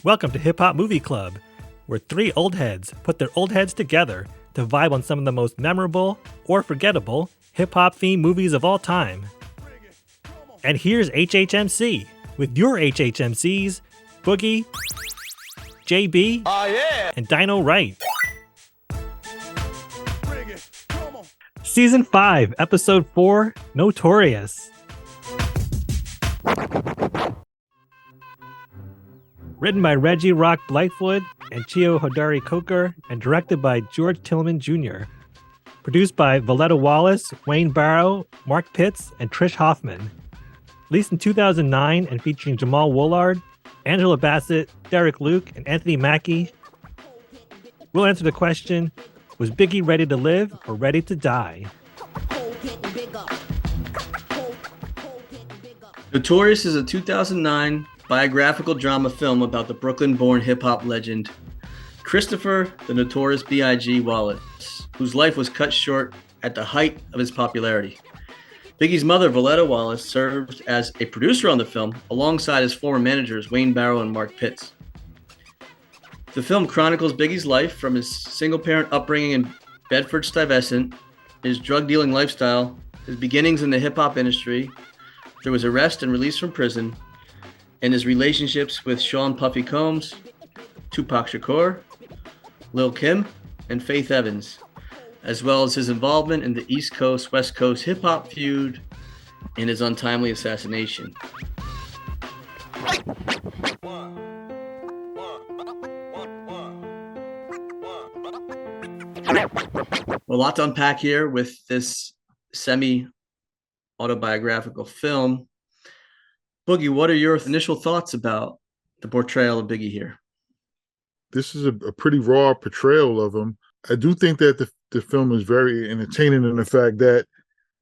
Welcome to Hip Hop Movie Club, where three old heads put their old heads together to vibe on some of the most memorable or forgettable hip hop themed movies of all time. And here's HHMC with your HHMCs, Boogie, JB, and Dino Wright. Season 5, Episode 4, Notorious. Written by Reggie Rock Blythewood and Chio Hodari Coker, and directed by George Tillman Jr. Produced by Valletta Wallace, Wayne Barrow, Mark Pitts, and Trish Hoffman. Released in 2009 and featuring Jamal Woolard, Angela Bassett, Derek Luke, and Anthony Mackie. We'll answer the question, was Biggie ready to live or ready to die? Notorious is a 2009 biographical drama film about the Brooklyn-born hip-hop legend Christopher the Notorious B.I.G. Wallace, whose life was cut short at the height of his popularity. Biggie's mother, Valletta Wallace, served as a producer on the film alongside his former managers, Wayne Barrow and Mark Pitts. The film chronicles Biggie's life from his single-parent upbringing in Bedford-Stuyvesant, his drug-dealing lifestyle, his beginnings in the hip-hop industry, through his arrest and release from prison, and his relationships with Sean Puffy Combs, Tupac Shakur, Lil' Kim, and Faith Evans, as well as his involvement in the East Coast, West Coast hip-hop feud and his untimely assassination. A lot to unpack here with this semi-autobiographical film. Boogie, what are your initial thoughts about the portrayal of Biggie here? This is a pretty raw portrayal of him. I do think that the film is very entertaining in the fact that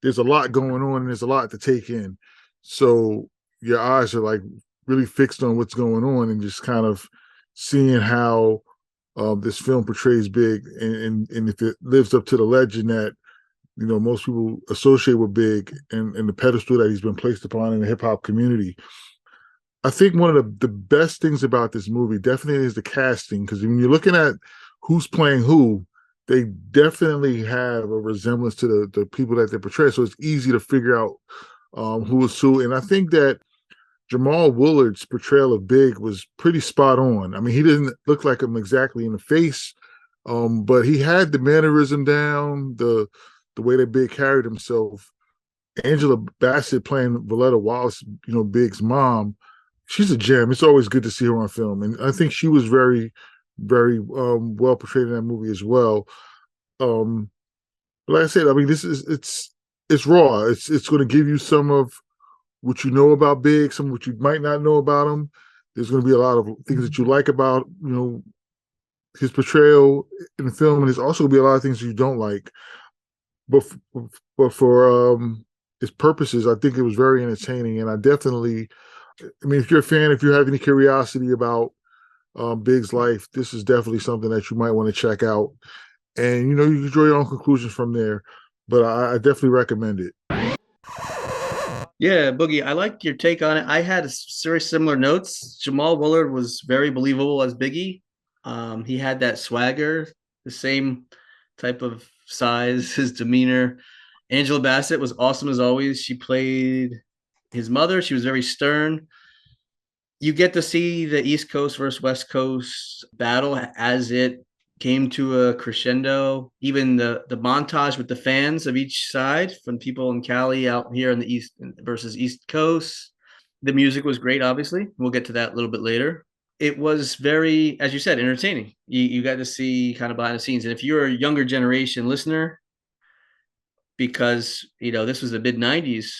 there's a lot going on and there's a lot to take in. So your eyes are like really fixed on what's going on and just kind of seeing how this film portrays Big and if it lives up to the legend that, you know, most people associate with Big and the pedestal that he's been placed upon in the hip hop community. I think one of the best things about this movie definitely is the casting, because when you're looking at who's playing who, they definitely have a resemblance to the people that they portray. So it's easy to figure out who is who. And I think that Jamal Woolard's portrayal of Big was pretty spot on. I mean, he didn't look like him exactly in the face, but he had the mannerism down, the way that Big carried himself. Angela Bassett playing Valletta Wallace, you know, Big's mom, she's a gem. It's always good to see her on film. And I think she was very, very well portrayed in that movie as well. But like I said, I mean, it's raw. It's going to give you some of what you know about Big, some of what you might not know about him. There's going to be a lot of things that you like about, you know, his portrayal in the film. And there's also going to be a lot of things you don't like. But for its purposes, I think it was very entertaining, and I mean, if you're a fan, if you have any curiosity about Big's life, this is definitely something that you might want to check out, and you know, you can draw your own conclusions from there. But I definitely recommend it. Yeah, Boogie, I like your take on it. I had very similar notes. Jamal Woolard was very believable as Biggie. He had that swagger, the same type of size, his demeanor. Angela Bassett was awesome as always. She played his mother. She was very stern. You get to see the East Coast versus West Coast battle as it came to a crescendo. Even the montage with the fans of each side, from people in Cali out here in the East versus East Coast. The music was great, obviously. We'll get to that a little bit later. It was very, as you said, entertaining. You got to see kind of behind the scenes. And if you're a younger generation listener, because, you know, this was the mid-90s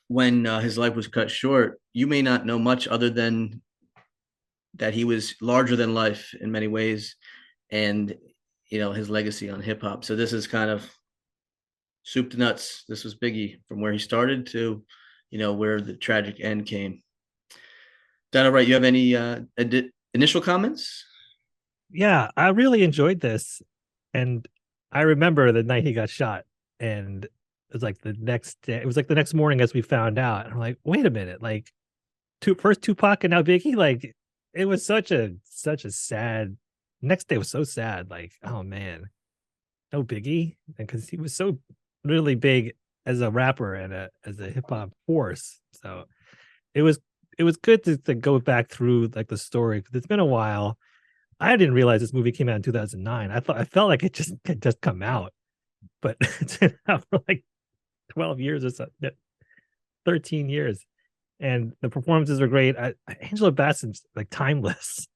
when his life was cut short, you may not know much other than that he was larger than life in many ways, and, you know, his legacy on hip-hop. So this is kind of soup to nuts. This was Biggie from where he started to, you know, where the tragic end came. Donna, right, you have any initial comments? Yeah, I really enjoyed this. And I remember the night he got shot, and it was like the next day, it was like the next morning as we found out. And I'm like, wait a minute, like first Tupac and now Biggie, like it was such a sad. Next day was so sad. Like, oh man, no Biggie, because he was so really big as a rapper and as a hip hop force. So it was good to go back through like the story, because it's been a while. I didn't realize this movie came out in 2009. I felt like it had just come out, but it's been out for like 12 years or so, 13 years. And the performances are great. Angela Bassett's like timeless.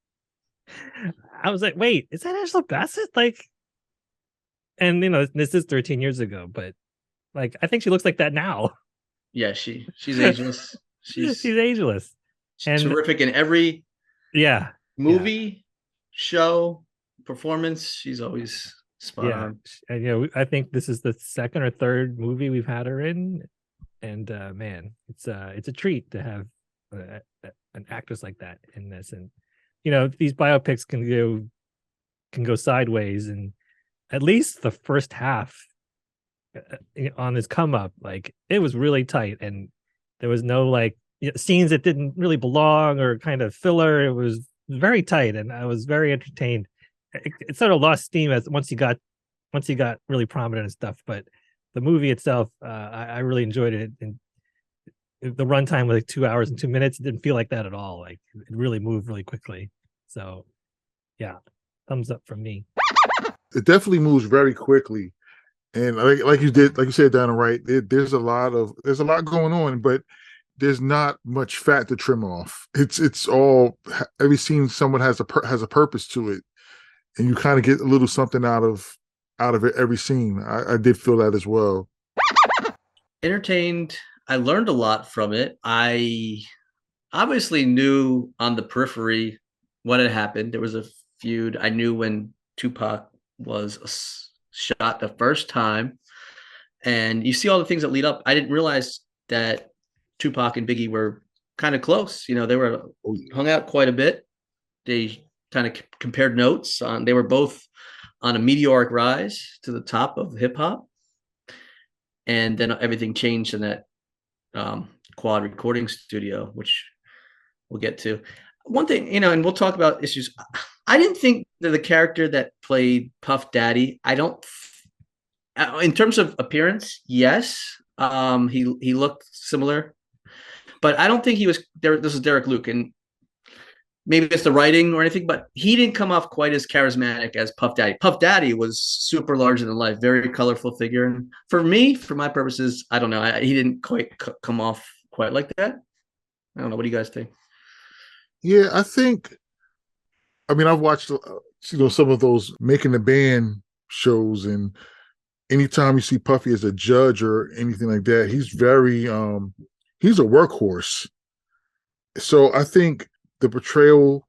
I was like, wait, is that Angela Bassett? Like, and this is 13 years ago, but like, I think she looks like that now. Yeah, she's ageless. She's ageless. And terrific in every movie, show, performance. She's always spot on. And I think this is the second or third movie we've had her in. And man, it's a treat to have an actress like that in this. And these biopics can go sideways, and at least the first half on this come up, like it was really tight, and there was no like scenes that didn't really belong or kind of filler. It was very tight, and I was very entertained. It sort of lost steam as once he got really prominent and stuff, but the movie itself, I really enjoyed it. And the runtime was like 2 hours and 2 minutes. It didn't feel like that at all. Like it really moved really quickly. So yeah, thumbs up from me. It definitely moves very quickly. And like you said, Donna, right? There's a lot going on, but there's not much fat to trim off. It's all, every scene someone has a purpose to it. And you kind of get a little something out of it every scene. I did feel that as well. Entertained. I learned a lot from it. I obviously knew on the periphery what had happened. There was a feud. I knew when Tupac was shot the first time, and you see all the things that lead up. I didn't realize that Tupac and Biggie were kind of close. They were hung out quite a bit. They kind of compared notes on. They were both on a meteoric rise to the top of hip hop. And then everything changed in that quad recording studio, which we'll get to. One thing, and we'll talk about issues. I didn't think that the character that played Puff Daddy, in terms of appearance, yes, he looked similar, but I don't think he was there. This is Derek Luke, and maybe it's the writing or anything, but he didn't come off quite as charismatic as Puff Daddy. Puff Daddy was super larger than life, very colorful figure. And for my purposes, I don't know. He didn't quite come off quite like that. I don't know. What do you guys think? Yeah, I've watched, some of those Making the Band shows, and anytime you see Puffy as a judge or anything like that, he's very, he's a workhorse. So I think the portrayal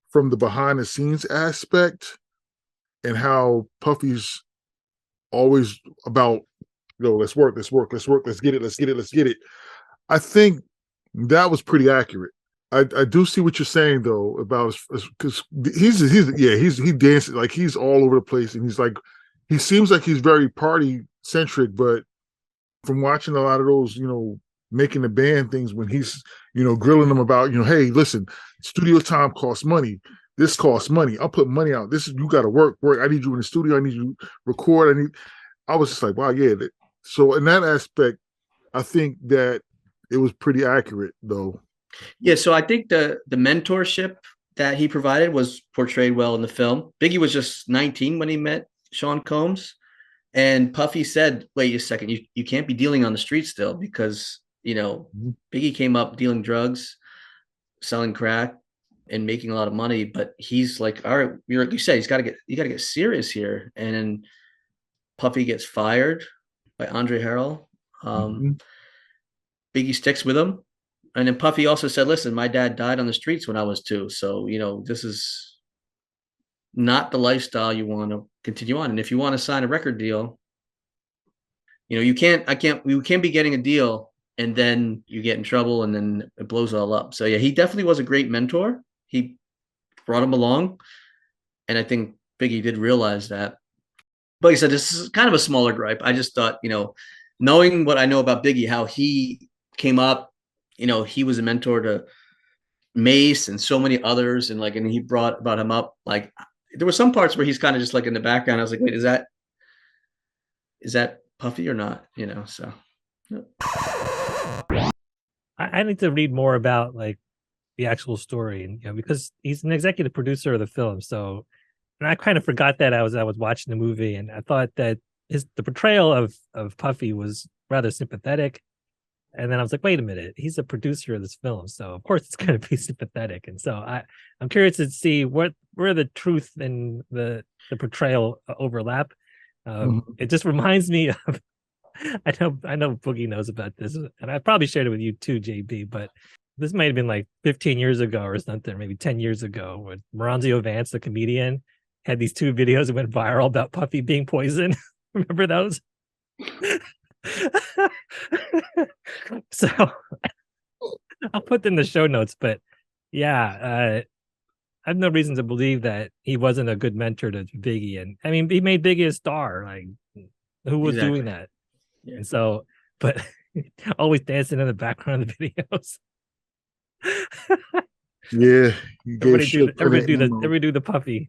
from the behind the scenes aspect and how Puffy's always about, let's work, let's get it. I think that was pretty accurate. I do see what you're saying though about, because he dances like he's all over the place, and he seems like he's very party centric, but from watching a lot of those, Making the Band things, when he's, grilling them about, hey, listen, studio time costs money. This costs money. I'll put money out. You got to work. I need you in the studio. I need you to record. I was just like, wow, yeah. So in that aspect, I think that it was pretty accurate though. Yeah. So I think the mentorship that he provided was portrayed well in the film. Biggie was just 19 when he met Sean Combs, and Puffy said, wait a second, you can't be dealing on the street still, because Biggie came up dealing drugs, selling crack, and making a lot of money. But he's like, all right, like you said, you got to get serious here. And then Puffy gets fired by Andre Harrell. Biggie sticks with him. And then Puffy also said, listen, my dad died on the streets when I was 2. So, this is not the lifestyle you want to continue on. And if you want to sign a record deal, we can't be getting a deal and then you get in trouble and then it blows all up. So yeah, he definitely was a great mentor. He brought him along. And I think Biggie did realize that. But like I said, this is kind of a smaller gripe. I just thought, knowing what I know about Biggie, how he came up, he was a mentor to Mace and so many others, and he brought him up. Like there were some parts where he's kind of just like in the background. I was like, wait, is that Puffy or not? So. I need to read more about like the actual story, and because he's an executive producer of the film. So, and I kind of forgot that I was watching the movie, and I thought that the portrayal of Puffy was rather sympathetic. And then I was like, wait a minute, he's a producer of this film, so of course it's going to be sympathetic. And so I'm curious to see where the truth and the portrayal overlap. It just reminds me of I know Boogie knows about this, and I probably shared it with you too, JB. But this might have been like 15 years ago or something, maybe 10 years ago, when Moranzio Vance, the comedian, had these 2 videos that went viral about Puffy being poisoned. Remember those? So I'll put them in the show notes, but yeah, I have no reason to believe that he wasn't a good mentor to Biggie. And I mean, he made Biggie a star. Like, who was doing that? Yeah. And so, but always dancing in the background of the videos. Yeah, everybody do the Puffy.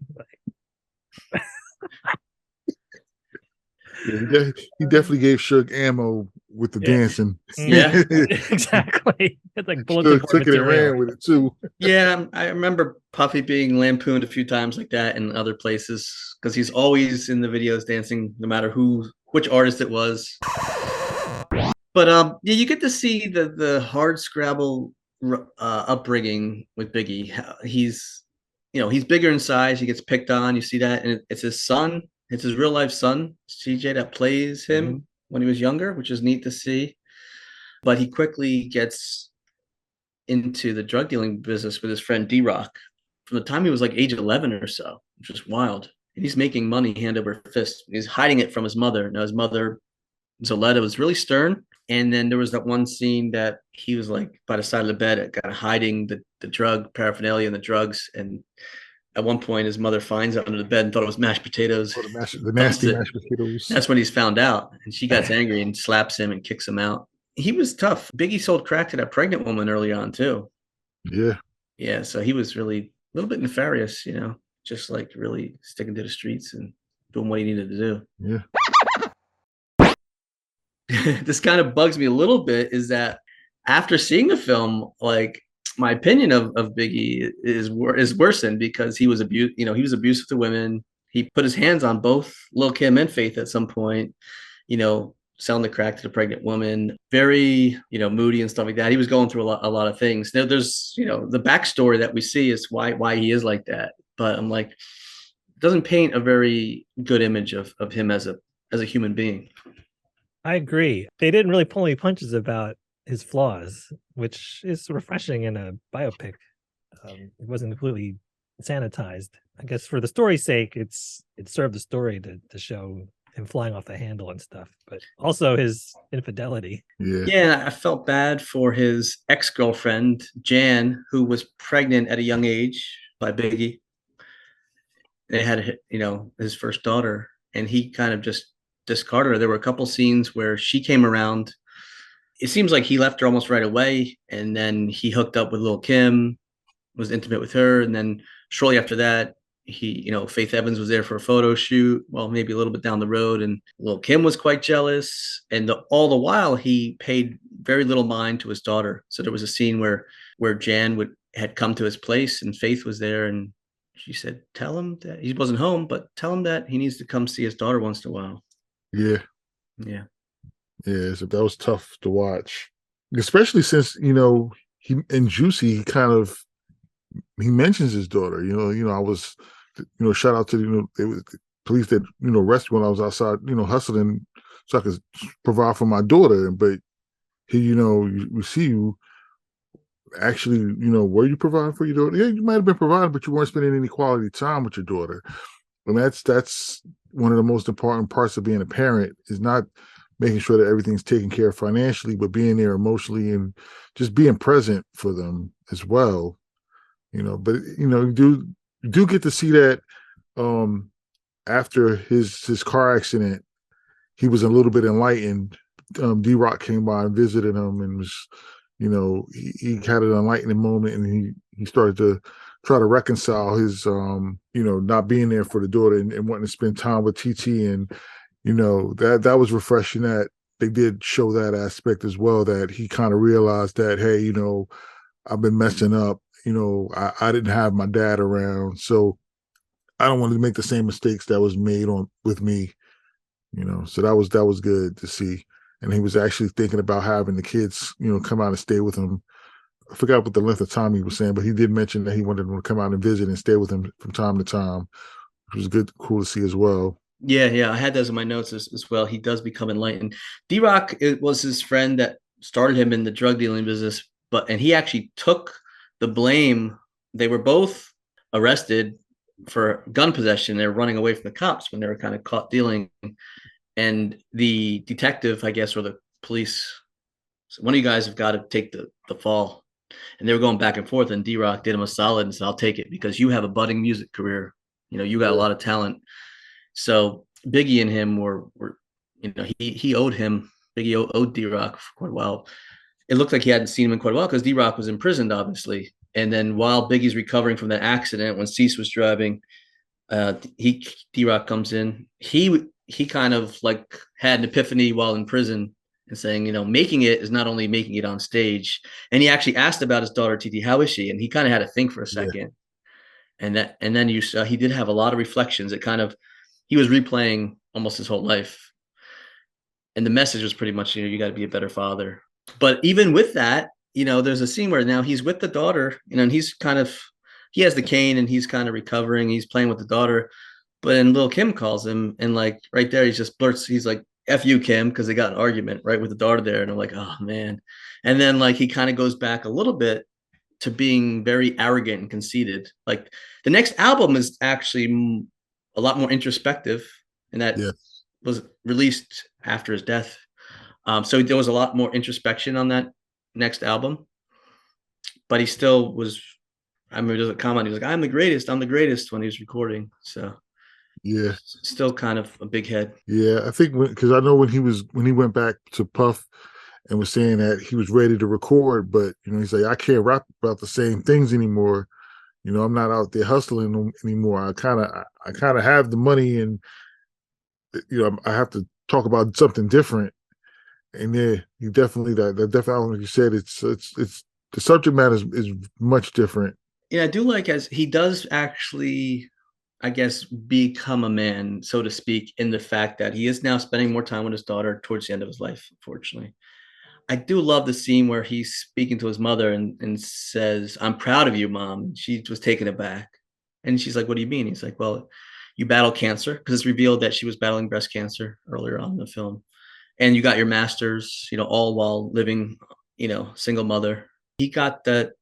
Yeah, he definitely gave Suge ammo with the dancing. Yeah, exactly. It's like bulletin board material. Took it and ran with it too. Yeah, I remember Puffy being lampooned a few times like that in other places because he's always in the videos dancing, no matter which artist it was. But yeah, you get to see the hard scrabble upbringing with Biggie. He's bigger in size. He gets picked on. You see that, and it's his son. It's his real life son, CJ, that plays him when he was younger, which is neat to see. But he quickly gets into the drug dealing business with his friend D-Rock from the time he was like age 11 or so, which is wild. And he's making money hand over fist. He's hiding it from his mother. Now his mother, Zoletta, was really stern. And then there was that one scene that he was like by the side of the bed, kind of hiding the drug paraphernalia and the drugs. And at one point, his mother finds it under the bed and thought it was mashed potatoes. The nasty mashed potatoes. That's when he's found out. And she gets angry and slaps him and kicks him out. He was tough. Biggie sold crack to that pregnant woman early on, too. Yeah. Yeah, so he was really a little bit nefarious, just like really sticking to the streets and doing what he needed to do. Yeah. This kind of bugs me a little bit is that after seeing the film, like, my opinion of Biggie is worsened because he was abusive to women. He put his hands on both Lil' Kim and Faith at some point, selling the crack to the pregnant woman, very, moody and stuff like that. He was going through a lot of things. There's, the backstory that we see is why he is like that. But I'm like, it doesn't paint a very good image of him as a human being. I agree. They didn't really pull any punches about his flaws, which is refreshing in a biopic. It wasn't completely sanitized. I guess for the story's sake, it served the story to show him flying off the handle and stuff, but also his infidelity. Yeah, I felt bad for his ex-girlfriend, Jan, who was pregnant at a young age by Biggie. They had, his first daughter, and he kind of just discarded her. There were a couple scenes where she came around. It seems like he left her almost right away, and then he hooked up with Lil' Kim, was intimate with her, and then shortly after that, Faith Evans was there for a photo shoot. Well, maybe a little bit down the road, and Lil' Kim was quite jealous. And all the while, he paid very little mind to his daughter. So there was a scene where Jan had come to his place, and Faith was there, and she said, "Tell him that he wasn't home, but tell him that he needs to come see his daughter once in a while." Yeah. So that was tough to watch, especially since he in Juicy he mentions his daughter. I was shout out to the police that rescued when I was outside hustling so I could provide for my daughter. But here we see you actually were you providing for your daughter? Yeah, you might have been providing, but you weren't spending any quality time with your daughter. And that's one of the most important parts of being a parent, is not making sure that everything's taken care of financially, but being there emotionally and just being present for them as well. But you do get to see that after his car accident, he was a little bit enlightened. D-Rock came by and visited him and was he had an enlightening moment, and he started to try to reconcile his not being there for the daughter, and wanting to spend time with TT. And that was refreshing that they did show that aspect as well, that he kind of realized that, hey, I've been messing up. I didn't have my dad around, so I don't want to make the same mistakes that was made with me. So that was good to see. And he was actually thinking about having the kids, come out and stay with him. I forgot what the length of time he was saying, but he did mention that he wanted them to come out and visit and stay with him from time to time, which was cool to see as well. Yeah, I had those in my notes as well. He does become enlightened. D-Rock, it was his friend that started him in the drug dealing business, and he actually took the blame. They were both arrested for gun possession. They were running away from the cops when they were kind of caught dealing. And the detective, I guess, or the police, one of you guys have got to take the fall. And they were going back and forth, and D-Rock did him a solid and said, I'll take it because you have a budding music career. You got a lot of talent. So Biggie and him were he owed him. Biggie owed D-Rock for quite a while. It looked like he hadn't seen him in quite a while because D-Rock was imprisoned, obviously. And then while Biggie's recovering from that accident when Cease was driving, D-Rock comes in. He kind of like had an epiphany while in prison and saying, making it is not only making it on stage. And he actually asked about his daughter TT, how is she? And he kind of had to think for a second. Yeah. And then you saw he did have a lot of reflections. He was replaying almost his whole life. And the message was pretty much, you got to be a better father. But even with that, there's a scene where now he's with the daughter, and he has the cane and he's kind of recovering. He's playing with the daughter. But then Lil' Kim calls him, and like right there, he's like, F you, Kim, because they got an argument right with the daughter there. And I'm like, oh man. And then like he kind of goes back a little bit to being very arrogant and conceited. Like the next album is actually a lot more introspective, and that was released after his death. So there was a lot more introspection on that next album, but he still was. I remember there's a comment. He was like, I'm the greatest when he was recording. So yeah, still kind of a big head. Yeah, I think because I know when he went back to Puff and was saying that he was ready to record, but he's like, I can't rap about the same things anymore. I'm not out there hustling anymore. I kind of have the money, and I have to talk about something different. And yeah, you definitely that definitely, like you said, it's the subject matter is much different. Yeah, I do like as he does actually, I guess, become a man, so to speak, in the fact that he is now spending more time with his daughter towards the end of his life, unfortunately. I do love the scene where he's speaking to his mother and says, I'm proud of you, Mom. She was taken aback. And she's like, what do you mean? He's like, well, you battle cancer, because it's revealed that she was battling breast cancer earlier on in the film. And you got your master's, all while living, single mother. He got that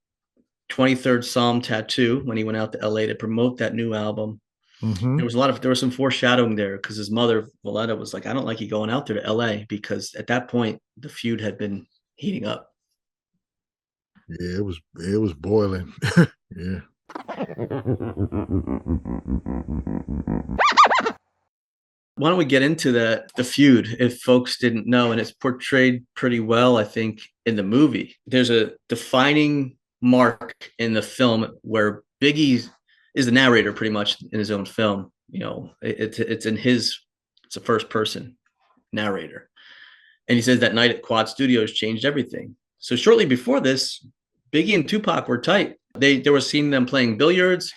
23rd Psalm tattoo when he went out to LA to promote that new album. Mm-hmm. There was some foreshadowing there because his mother, Valletta, was like, I don't like you going out there to LA, because at that point the feud had been heating up. Yeah, it was boiling. Yeah. Why don't we get into the feud if folks didn't know? And it's portrayed pretty well, I think, in the movie. There's a defining mark in the film where Biggie is the narrator pretty much in his own film. It's a first person narrator. And he says that night at Quad Studios changed everything. So shortly before this, Biggie and Tupac were tight. They were seeing them playing billiards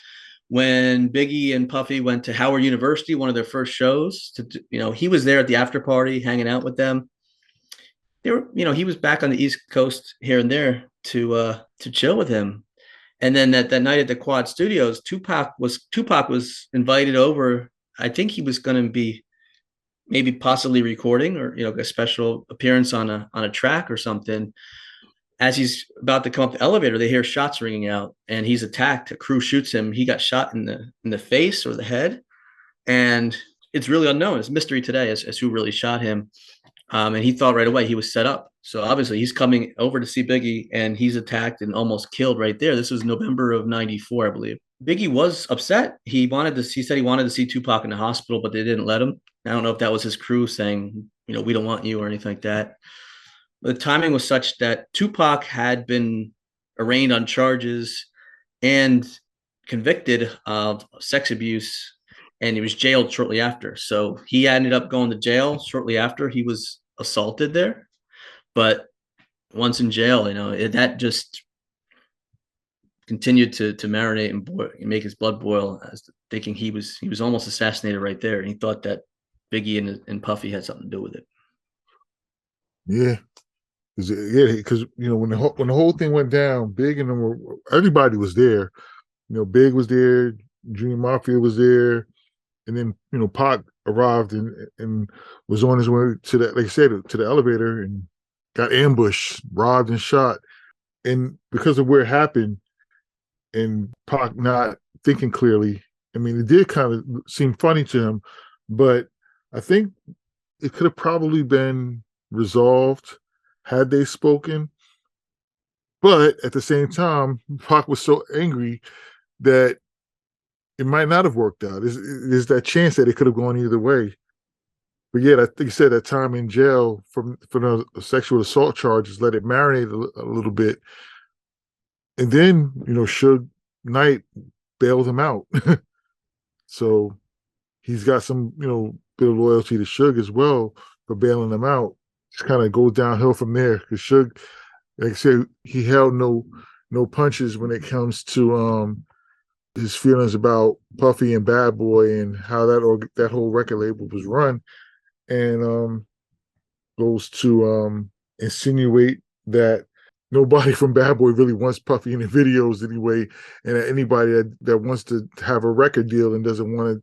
when Biggie and Puffy went to Howard University, one of their first shows. He was there at the after party, hanging out with them. He was back on the East Coast here and there to chill with him. And then that night at the Quad Studios, Tupac was invited over. I think he was going to be maybe possibly recording or a special appearance on a track or something. As he's about to come up the elevator, they hear shots ringing out, and he's attacked. A crew shoots him. He got shot in the face or the head, and it's really unknown. It's a mystery today as who really shot him. And he thought right away he was set up. So obviously he's coming over to see Biggie, and he's attacked and almost killed right there. This was November of '94, I believe. Biggie was upset. He said he wanted to see Tupac in the hospital, but they didn't let him. I don't know if that was his crew saying, we don't want you or anything like that. The timing was such that Tupac had been arraigned on charges and convicted of sex abuse, and he was jailed shortly after. So he ended up going to jail shortly after he was assaulted there. But once in jail, that just continued to marinate and make his blood boil, as thinking he was almost assassinated right there. And he thought that Biggie and Puffy had something to do with it. Yeah. Because when the whole thing went down, Big and them everybody was there. Big was there, Junior Mafia was there, and then Pac arrived and was on his way to that, like I said, to the elevator and got ambushed, robbed, and shot. And because of where it happened, and Pac not thinking clearly, it did kind of seem funny to him, but I think it could have probably been resolved had they spoken. But at the same time, Pac was so angry that it might not have worked out. There's that chance that it could have gone either way. But yeah, I think you said that time in jail for the sexual assault charges, let it marinate a little bit. And then, Suge Knight bailed him out. So he's got some, bit of loyalty to Suge as well for bailing him out. Just kind of goes downhill from there, because Suge, like I said, he held no punches when it comes to his feelings about Puffy and Bad Boy and how that whole record label was run, and goes to insinuate that nobody from Bad Boy really wants Puffy in the videos anyway, and that anybody that wants to have a record deal and doesn't want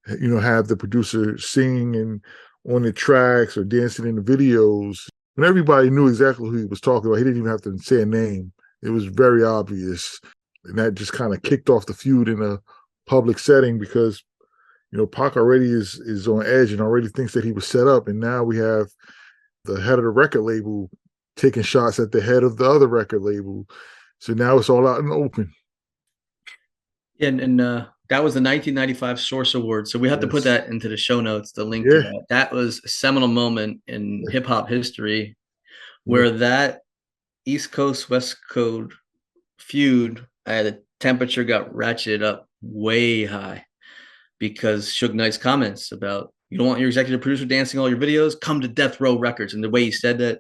to, have the producer sing and on the tracks or dancing in the videos. And everybody knew exactly who he was talking about. He didn't even have to say a name. It was very obvious. And that just kind of kicked off the feud in a public setting, because, Pac already is on edge and already thinks that he was set up. And now we have the head of the record label taking shots at the head of the other record label. So now it's all out in the open. And that was the 1995 Source Award. So we have to put that into the show notes, the link to that. That was a seminal moment in hip hop history, where that East Coast, West Coast feud, the temperature got ratcheted up way high, because Suge Knight's comments about, you don't want your executive producer dancing all your videos, come to Death Row Records. And the way he said that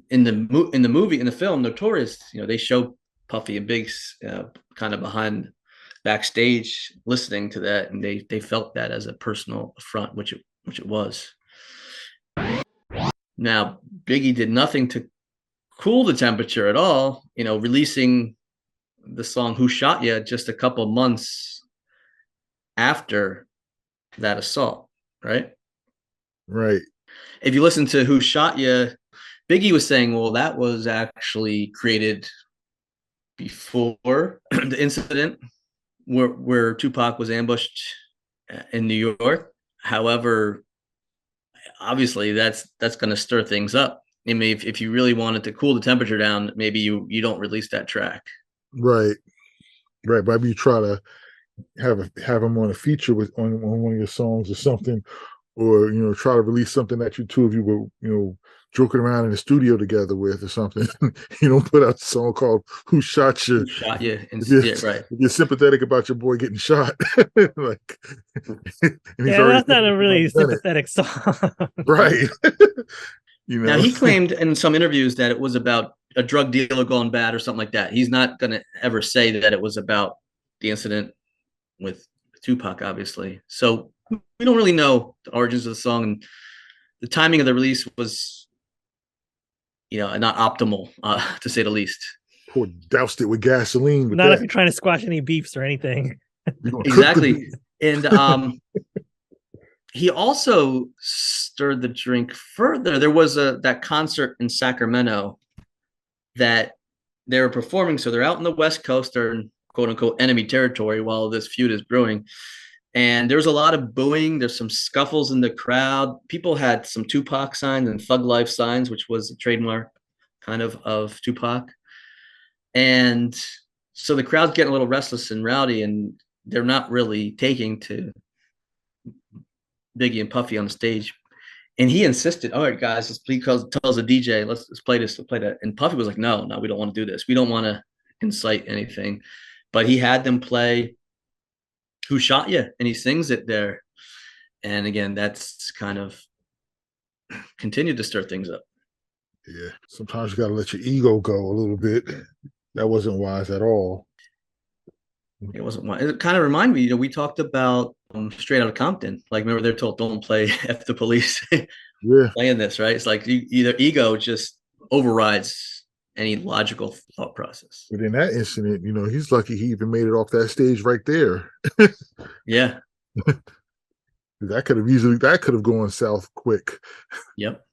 in the film Notorious, they show Puffy and Biggs kind of backstage listening to that, and they felt that as a personal affront, which it was. Now, Biggie did nothing to cool the temperature at all, releasing the song Who Shot Ya just a couple months after that assault, right? Right. If you listen to Who Shot Ya, Biggie was saying, well, that was actually created before the incident where Tupac was ambushed in New York. However, obviously that's going to stir things up. I mean, if you really wanted to cool the temperature down, maybe you don't release that track. Right. Maybe you try to have him on a feature on one of your songs or something, or try to release something that you two of you were joking around in the studio together with or something. You don't put out a song called Who Shot You? Who Shot You? Right. You're sympathetic about your boy getting shot. Like, that's not a really sympathetic song. Right. Now, he claimed in some interviews that it was about a drug dealer going bad or something like that. He's not going to ever say that it was about the incident with Tupac, obviously. So we don't really know the origins of the song, and the timing of the release was, not optimal, to say the least. Poor doused it with gasoline. Not if you're trying to squash any beefs or anything. Exactly. And he also stirred the drink further. There was that concert in Sacramento that they were performing. So they're out in the West Coast, they're in quote unquote enemy territory while this feud is brewing. And there's a lot of booing. There's some scuffles in the crowd. People had some Tupac signs and Thug Life signs, which was a trademark kind of Tupac. And so the crowd's getting a little restless and rowdy, and they're not really taking to Biggie and Puffy on the stage. And he insisted, all right, guys, tells the DJ, let's play this, let's play that. And Puffy was like, no, we don't want to do this. We don't want to incite anything. But he had them play Who Shot You? And he sings it there. And again, that's kind of continued to stir things up. Yeah. Sometimes you got to let your ego go a little bit. That wasn't wise at all. It wasn't wise. It kind of reminded me, we talked about Straight Outta Compton. Like, remember they're told, don't play F the Police. Yeah. Playing this, right? It's like either ego just overrides any logical thought process. But in that incident, he's lucky he even made it off that stage right there. Yeah. That could have gone south quick. Yep.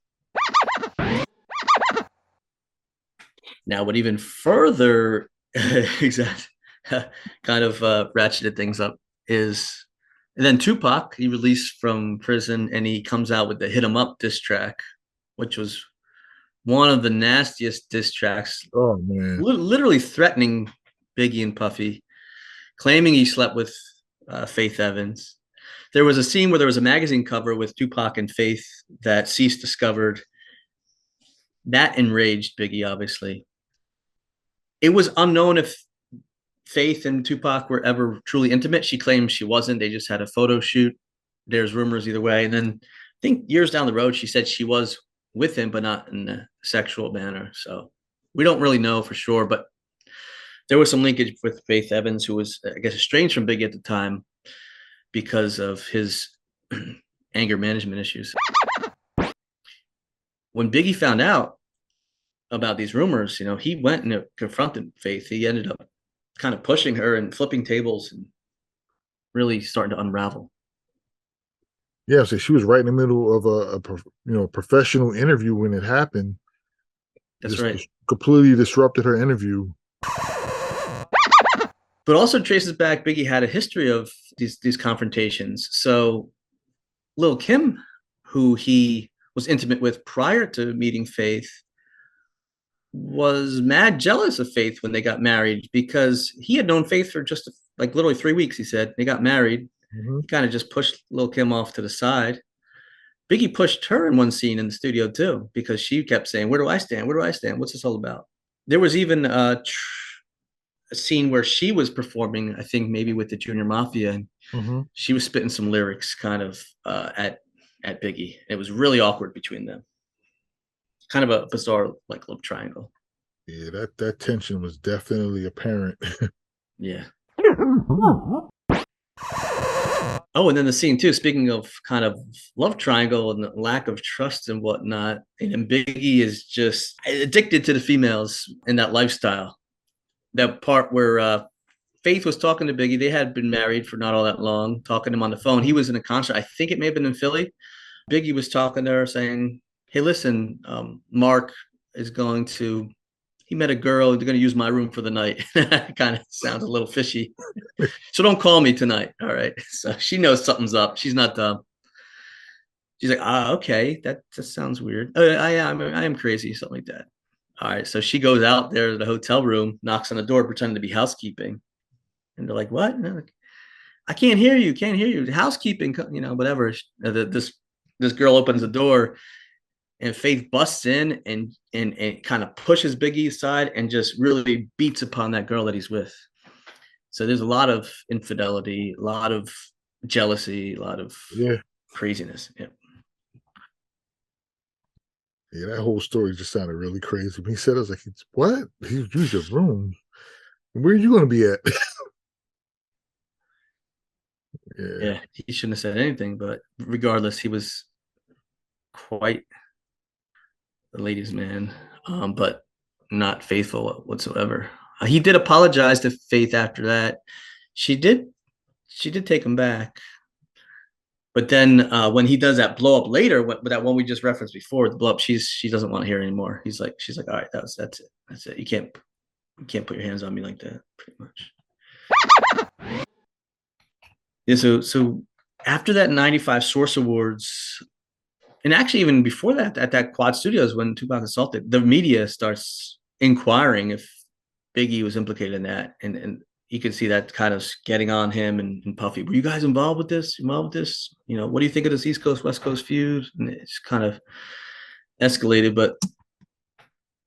Now, what even further kind of ratcheted things up is, and then Tupac, he released from prison and he comes out with the Hit 'Em Up diss track, which was one of the nastiest diss tracks. Oh, man. Literally threatening Biggie and Puffy, claiming he slept with Faith Evans. There was a scene where there was a magazine cover with Tupac and Faith that Cease discovered. That enraged Biggie, obviously. It was unknown if Faith and Tupac were ever truly intimate. She claims she wasn't. They just had a photo shoot. There's rumors either way. And then I think years down the road, she said she was with him, but not in a sexual manner. So we don't really know for sure. But there was some linkage with Faith Evans, who was, I guess, estranged from Biggie at the time because of his anger management issues. When Biggie found out about these rumors, he went and confronted Faith. He ended up kind of pushing her and flipping tables and really starting to unravel. Yeah, so she was right in the middle of a professional interview when it happened. That's right. Completely disrupted her interview. But also traces back, Biggie had a history of these confrontations. So Lil' Kim, who he was intimate with prior to meeting Faith, was mad jealous of Faith when they got married, because he had known Faith for just literally 3 weeks. He said they got married. Mm-hmm. He kind of just pushed Lil' Kim off to the side. Biggie pushed her in one scene in the studio too, because she kept saying, where do I stand? Where do I stand? What's this all about? There was even a scene where she was performing, I think maybe with the Junior Mafia, and mm-hmm. she was spitting some lyrics kind of at Biggie. It was really awkward between them. Kind of a bizarre love triangle. Yeah, that tension was definitely apparent. Yeah. Oh, and then the scene too, speaking of kind of love triangle and the lack of trust and whatnot, and Biggie is just addicted to the females in that lifestyle. That part where Faith was talking to Biggie, they had been married for not all that long, talking to him on the phone. He was in a concert, I think it may have been in Philly. Biggie was talking to her saying, hey, listen, Mark is he met a girl, they're going to use my room for the night. Kind of sounds a little fishy. So don't call me tonight. All right. So she knows something's up. She's not dumb. She's like, okay, that just sounds weird. I am crazy, something like that. All right. So she goes out there to the hotel room, knocks on the door, pretending to be housekeeping. And they're like, what? And like, I can't hear you. Can't hear you. Housekeeping, whatever. This girl opens the door, and Faith busts in and kind of pushes Biggie aside and just really beats upon that girl that he's with. So there's a lot of infidelity, a lot of jealousy, a lot of craziness. Yeah. Yeah, that whole story just sounded really crazy. When he said, I was like, what? He used your room. Where are you going to be at? Yeah, he shouldn't have said anything, but regardless, he was quite the ladies' man, but not faithful whatsoever. He did apologize to Faith after that. She did take him back. But then when he does that blow up later, that one we just referenced before, the blow up, she doesn't want to hear it anymore. She's like, all right, that's it. That's it. You can't put your hands on me like that, pretty much. Yeah, so after that 95 Source Awards, and actually even before that, at that Quad Studios when Tupac assaulted, the media starts inquiring if Biggie was implicated in that. And you can see that kind of getting on him and Puffy. Were you guys involved with this? Involved with this? You know, what do you think of this East Coast West Coast feud? And it's kind of escalated, but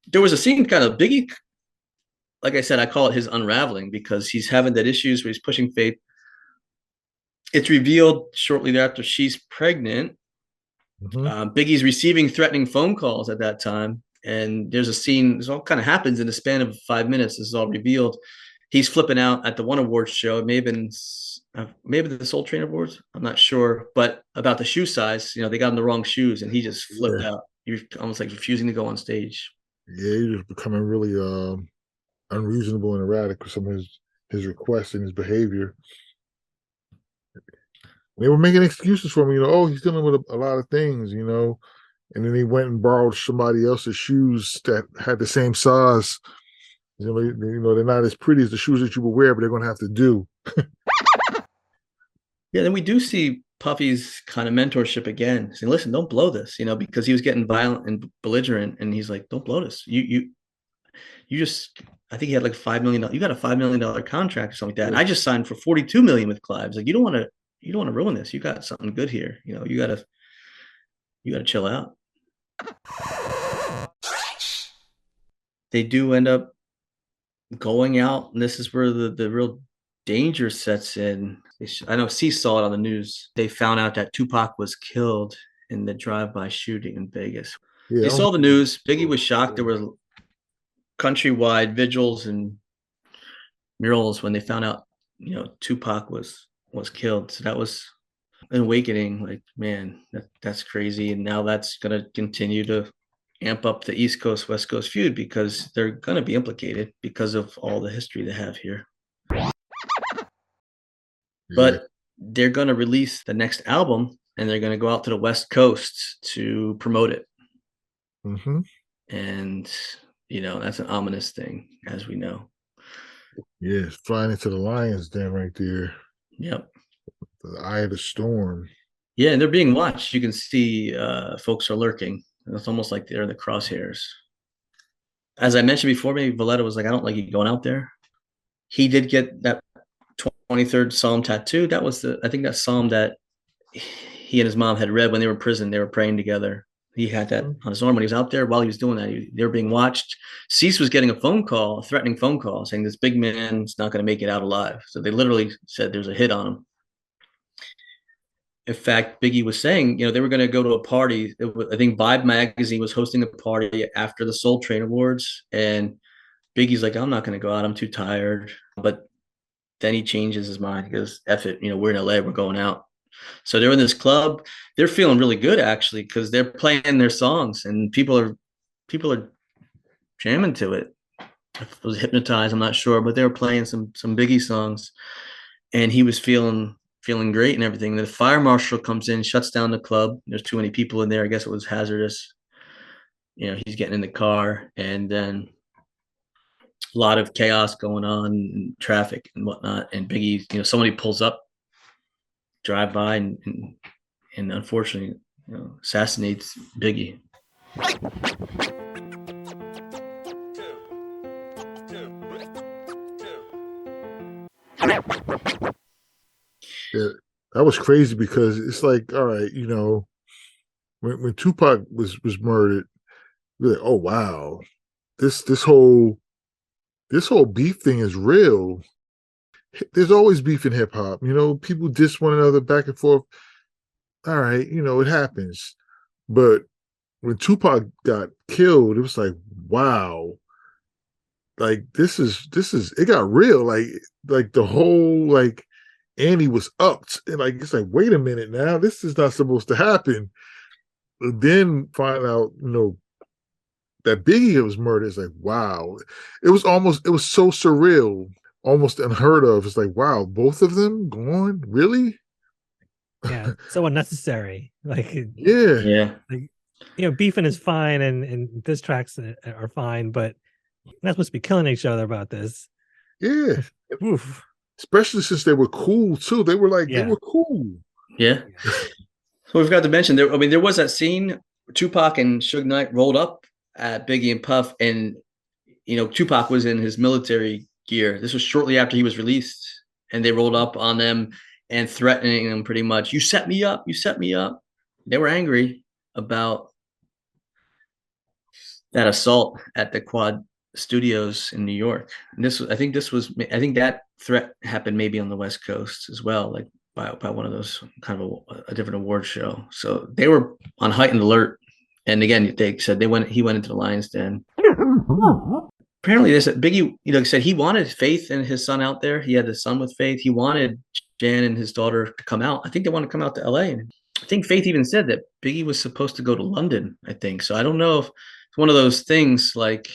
there was a scene kind of Biggie. Like I said, I call it his unraveling because he's having that issues where he's pushing Faith. It's revealed shortly thereafter she's pregnant. Biggie's receiving threatening phone calls at that time. And there's a scene, this all kind of happens in the span of 5 minutes. This is all revealed. He's flipping out at the one awards show. It may have been the Soul Train Awards. I'm not sure, but about the shoe size, you know, they got him the wrong shoes and he just flipped out. He was almost like refusing to go on stage. Yeah, he was becoming really unreasonable and erratic with some of his requests and his behavior. They were making excuses for him, you know, oh, he's dealing with a lot of things, you know. And then he went and borrowed somebody else's shoes that had the same size. You know, they're not as pretty as the shoes that you would wear, but they're going to have to do. Yeah, then we do see Puffy's kind of mentorship again. Saying, listen, don't blow this, you know, because he was getting violent and belligerent. And he's like, don't blow this. You just, I think he had like $5 million. You got a $5 million contract or something like that. And I just signed for $42 million with Clive. Like, you don't want to ruin this. You got something good here. You know, you got to chill out. They do end up going out, and this is where the real danger sets in. I know C saw it on the news. They found out that Tupac was killed in the drive-by shooting in Vegas. Yeah, they saw the news. Biggie was shocked. There were countrywide vigils and murals when they found out, you know, Tupac was killed. So that was an awakening. Like, man, that's crazy. And now that's going to continue to amp up the East Coast, West Coast feud because they're going to be implicated because of all the history they have here. Yeah. But they're going to release the next album and they're going to go out to the West Coast to promote it. Mm-hmm. And, you know, that's an ominous thing, as we know. Yeah, it's flying into the lion's den right there. Yep. The eye of the storm. Yeah, and they're being watched. You can see folks are lurking. It's almost like they're in the crosshairs. As I mentioned before, maybe Valletta was like, I don't like you going out there. He did get that 23rd Psalm tattoo. That was I think that Psalm that he and his mom had read when they were in prison. They were praying together. He had that on his arm when he was out there. While he was doing that, they were being watched. Cease was getting a threatening phone call, saying this big man's not going to make it out alive. So they literally said there's a hit on him. In fact, Biggie was saying, you know, they were going to go to a party. I think Vibe magazine was hosting a party after the Soul Train Awards. And Biggie's like, I'm not going to go out. I'm too tired. But then he changes his mind. He goes, F it. You know, we're in LA. We're going out. So they're in this club. They're feeling really good, actually, because they're playing their songs and people are jamming to it. I was hypnotized. I'm not sure, but they were playing some Biggie songs. And he was feeling great and everything. The fire marshal comes in, shuts down the club. There's too many people in there. I guess it was hazardous. You know, he's getting in the car, and then a lot of chaos going on, and traffic and whatnot. And Biggie, you know, somebody pulls up, drive by, and unfortunately, you know, assassinates Biggie. Yeah, that was crazy because it's like, all right, you know, when Tupac was murdered, we're like, oh wow, this whole beef thing is real. There's always beef in hip hop, you know, people diss one another back and forth. All right, you know, it happens. But when Tupac got killed, it was like, wow, like this is it got real. Like the whole like Annie was upped, and like it's like, wait a minute now, this is not supposed to happen. And then find out, you know, that Biggie was murdered. It's like, wow, it was so surreal, almost unheard of. It's like, wow, both of them gone, really? Yeah, so unnecessary. Like, yeah, like, you know, beefing is fine, and diss tracks are fine, but you're not supposed to be killing each other about this. Yeah. Oof. Especially since they were cool too. They were like, they were cool. Yeah. So we forgot to mention there. I mean, there was that scene Tupac and Suge Knight rolled up at Biggie and Puff, and you know, Tupac was in his military gear. This was shortly after he was released, and they rolled up on them and threatening them pretty much. You set me up. You set me up. They were angry about that assault at the Quad Studios in New York. And I think that threat happened maybe on the West Coast as well, like by one of those kind of a different award show. So they were on heightened alert. And again, they said he went into the lion's den. Apparently, they said Biggie, said he wanted Faith and his son out there. He had a son with Faith. He wanted Jan and his daughter to come out. I think they want to come out to LA. And I think Faith even said that Biggie was supposed to go to London, I think. So I don't know if it's one of those things, like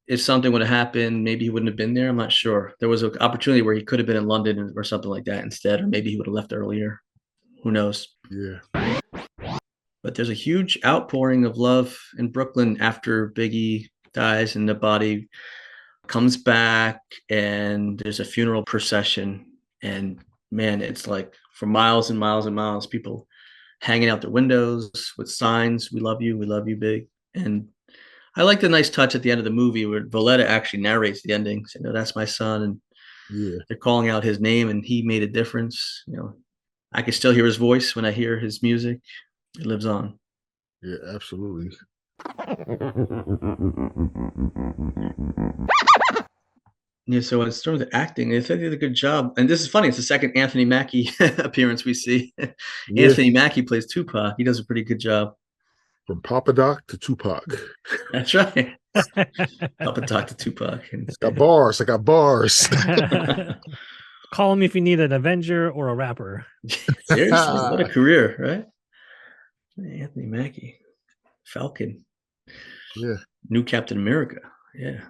if something would have happened, maybe he wouldn't have been there. I'm not sure. There was an opportunity where he could have been in London or something like that instead, or maybe he would have left earlier. Who knows? Yeah. But there's a huge outpouring of love in Brooklyn after Biggie dies, and the body comes back, and there's a funeral procession. And man, it's like for miles and miles and miles, people hanging out their windows with signs, we love you, Big. And I like the nice touch at the end of the movie where Valletta actually narrates the ending, saying, "No, that's my son," and they're calling out his name, and he made a difference. I can still hear his voice when I hear his music. It lives on. Yeah, absolutely. Yeah, so in terms of acting, I think they did a good job. And this is funny. It's the second Anthony Mackie appearance we see. Yeah. Anthony Mackie plays Tupac. He does a pretty good job. From Papa Doc to Tupac. That's right. Papa Doc to Tupac. I got bars. Call him if you need an Avenger or a rapper. Seriously, what a career, right? Anthony Mackie, Falcon. Yeah. New Captain America. Yeah.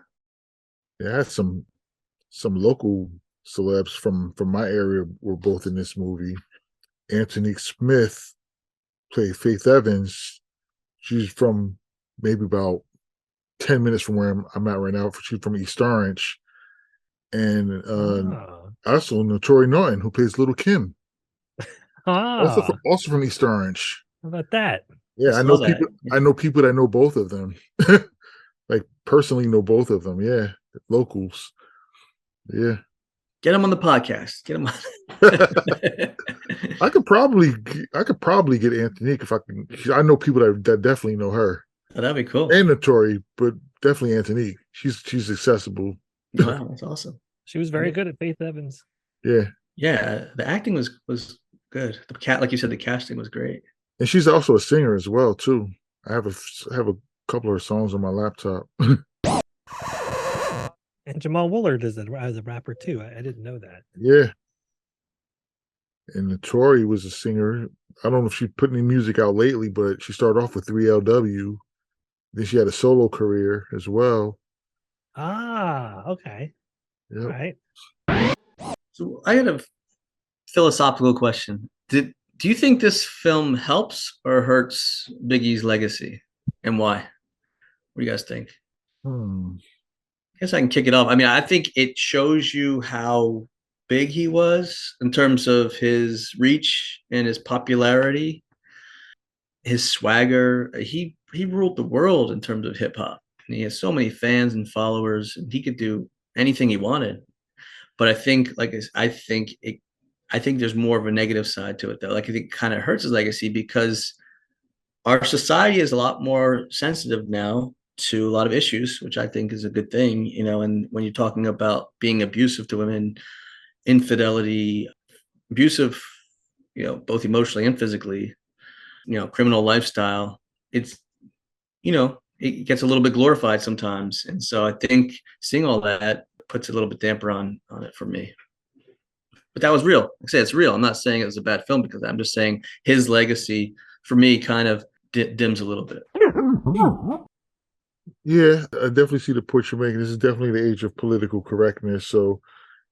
Yeah, I had some local celebs from my area were both in this movie. Anthony Smith played Faith Evans. She's from maybe about 10 minutes from where I'm at right now. She's from East Orange. And also Notorious Norton, who plays Little Kim. Also from East Orange. How about that? Yeah, I know people. Yeah. I know people that know both of them. Like personally know both of them. Yeah, locals. Yeah. Get them on the podcast. Get them on. I could probably get Anthony if I can. I know people that definitely know her. Oh, that'd be cool. And Notori, but definitely Anthony. She's accessible. Wow, that's awesome. She was very good at Faith Evans. Yeah. Yeah, the acting was good. Like you said, the casting was great. And she's also a singer as well too. I have a couple of her songs on my laptop. And Jamal Woolard is a rapper too. I didn't know that. Yeah. And Notori was a singer. I don't know if she put any music out lately, but she started off with 3LW. Then she had a solo career as well. Ah, okay. Yep. All right. So I had a philosophical question. Do you think this film helps or hurts Biggie's legacy, and why? What do you guys think? I guess I can kick it off. I mean, I think it shows you how big he was in terms of his reach and his popularity, his swagger. He ruled the world in terms of hip hop. And he has so many fans and followers, and he could do anything he wanted. But I think there's more of a negative side to it, though. Like, I think it kind of hurts his legacy because our society is a lot more sensitive now to a lot of issues, which I think is a good thing, and when you're talking about being abusive to women, infidelity, abusive, both emotionally and physically, criminal lifestyle, it's, it gets a little bit glorified sometimes. And so I think seeing all that puts a little bit damper on it for me. But that was real. Like I say, it's real. I'm not saying it was a bad film because I'm just saying his legacy for me kind of dims a little bit. Yeah, I definitely see the point you're making. This is definitely the age of political correctness. So,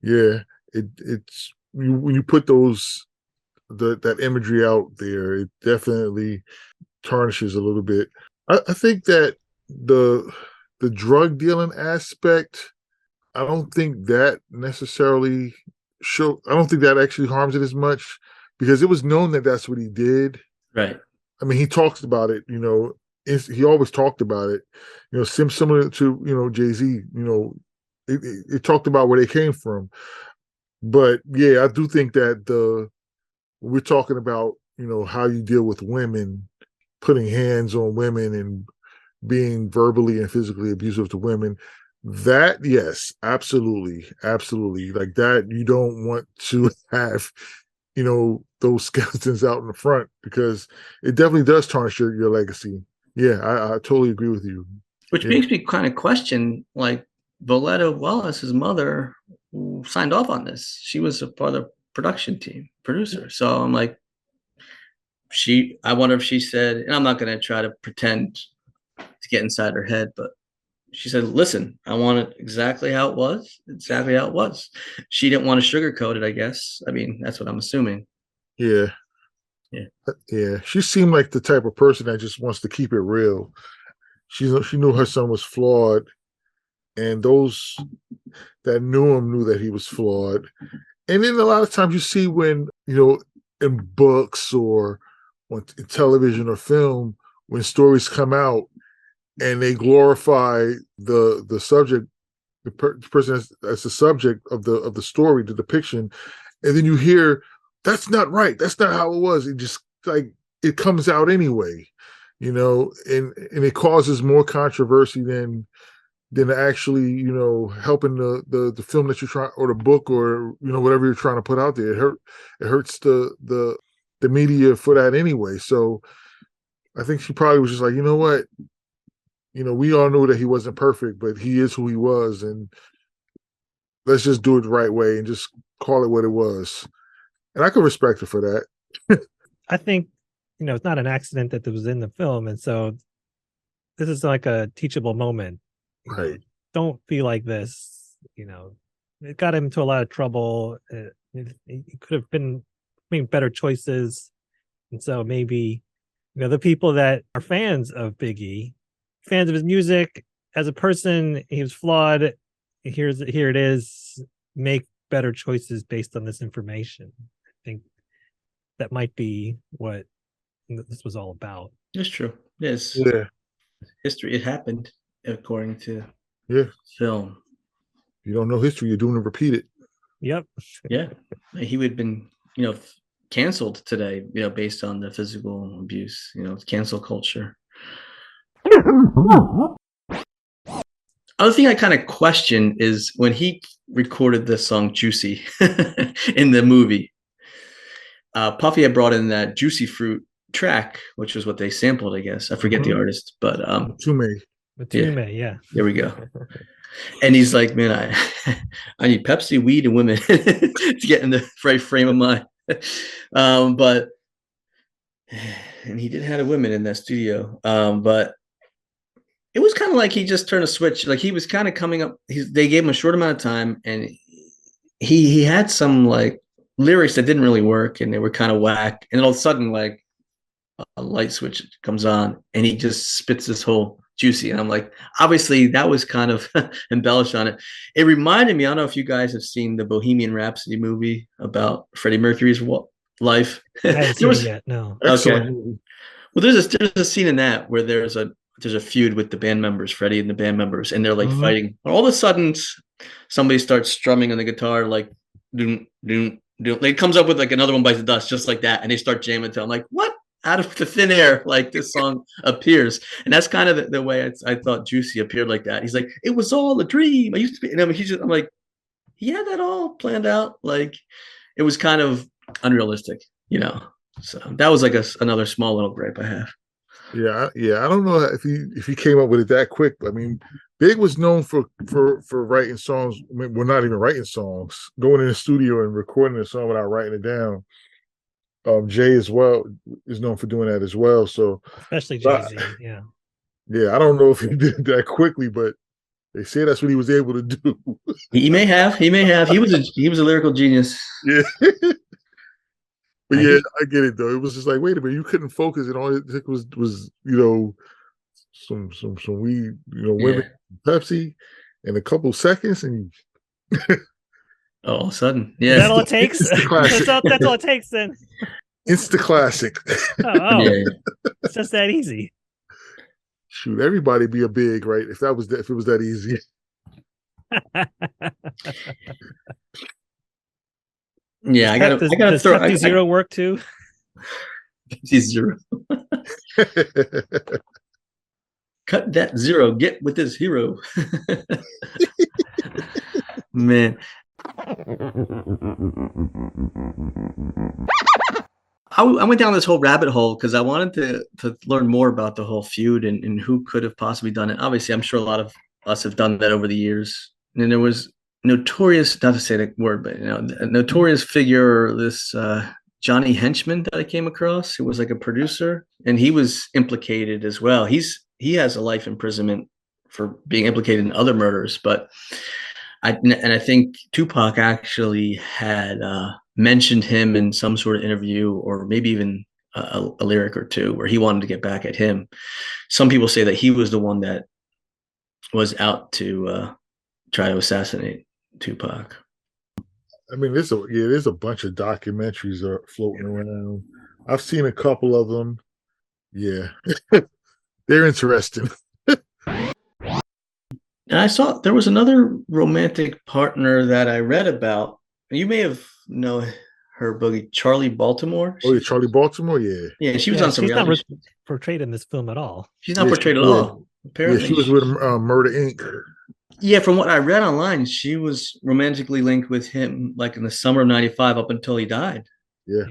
yeah, it's when you put that imagery out there, it definitely tarnishes a little bit. I think that the drug dealing aspect, I don't think that necessarily I don't think that actually harms it as much because it was known that that's what he did. Right. I mean, he talks about it, he always talked about it, similar to, Jay-Z, it talked about where they came from. But yeah, I do think that we're talking about, how you deal with women, putting hands on women and being verbally and physically abusive to women. That, yes, absolutely. Like that, you don't want to have, those skeletons out in the front, because it definitely does tarnish your legacy. Yeah, I totally agree with you. Which makes me kind of question, like, Valletta Wallace's mother, who signed off on this. She was a part of the production team, producer. So I'm like, I wonder if she said, and I'm not going to try to pretend to get inside her head, but she said, listen, I want it exactly how it was. She didn't want to sugarcoat it, I guess. I mean, that's what I'm assuming. Yeah. She seemed like the type of person that just wants to keep it real. She knew her son was flawed, and those that knew him knew that he was flawed. And then a lot of times you see when, in books or on television or film, when stories come out and they glorify the subject, the person as the subject of the story, the depiction, and then you hear, that's not right, that's not how it was. It just, like, it comes out anyway, and it causes more controversy than actually, helping the film that you're trying, or the book, or whatever you're trying to put out there. It hurts the media for that anyway. So I think she probably was just like, you know what, we all know that he wasn't perfect, but he is who he was, and let's just do it the right way and just call it what it was. And I could respect her for that. I think, it's not an accident that it was in the film. And so this is like a teachable moment. Right. Don't be like this. It got him into a lot of trouble. He could have been making better choices. And so maybe, the people that are fans of Biggie, fans of his music, as a person, he was flawed. Here it is. Make better choices based on this information. I think that might be what this was all about. It's true. Yes. Yeah. History. It happened according to film. You don't know history, you're doing to repeat it. Yep. Yeah. He would have been, canceled today, based on the physical abuse, cancel culture. Other thing I kind of question is when he recorded the song Juicy in the movie, Puffy had brought in that Juicy Fruit track, which was what they sampled, I guess. I forget the artist, but Matume, yeah. There we go. And he's like, man, I need Pepsi, weed, and women to get in the right frame of mind. But and he did have a women in that studio. But it was kind of like he just turned a switch. Like he was kind of coming up. They gave him a short amount of time, and he had some like lyrics that didn't really work, and they were kind of whack. And all of a sudden, like a light switch comes on, and he just spits this whole Juicy. And I'm like, obviously that was kind of embellished on it. It reminded me, I don't know if you guys have seen the Bohemian Rhapsody movie about Freddie Mercury's life. I haven't seen it yet. No. Okay. Well, there's a scene in that where there's a feud with the band members, Freddie and the band members, and they're like fighting. All of a sudden, somebody starts strumming on the guitar, like doom, doom, doom. It comes up with like Another One Bites the Dust, just like that, and they start jamming to. I'm like, what? Out of the thin air, like this song appears, and that's kind of the way I thought Juicy appeared like that. He's like, it was all a dream. I used to be, and I'm like, he had that all planned out. Like it was kind of unrealistic, So that was like another small little gripe I have. Yeah. I don't know if he came up with it that quick. I mean, Big was known for writing songs. I mean, we're not even writing songs, going in the studio and recording a song without writing it down. Jay as well is known for doing that as well. So especially Jay-Z, yeah. Yeah, I don't know if he did that quickly, but they say that's what he was able to do. He may have. He was a lyrical genius. Yeah. But yeah, I get it though. It was just like, wait a minute, you couldn't focus, and all it took was some weed, women, Pepsi, in a couple seconds, and all of a sudden, yeah. Is that all it takes? That's all it takes then. It's the classic. Oh. Yeah. It's just that easy. Shoot, everybody be a Big, right? If it was that easy. Yeah, I gotta does throw Hefty Zero work too? Zero. Cut that zero. Get with this hero. Man. I went down this whole rabbit hole because I wanted to learn more about the whole feud and who could have possibly done it. Obviously, I'm sure a lot of us have done that over the years. And then there was Notorious, not to say the word, but a Notorious figure, this Johnny Henchman that I came across, who was like a producer, and he was implicated as well. He has a life imprisonment for being implicated in other murders, but I think Tupac actually had mentioned him in some sort of interview, or maybe even a lyric or two, where he wanted to get back at him. Some people say that he was the one that was out to try to assassinate Tupac. I mean, there's a bunch of documentaries floating around. I've seen a couple of them. Yeah, they're interesting. And I saw there was another romantic partner that I read about. You may have known her, Boogie, Charlie Baltimore. Oh, yeah, Charlie Baltimore, yeah. Yeah, she was on some reality. She's not portrayed in this film at all. She's not portrayed at all. Apparently, yeah, she was with Murder Inc. Yeah, from what I read online, she was romantically linked with him, like in the summer of '95, up until he died. Yeah,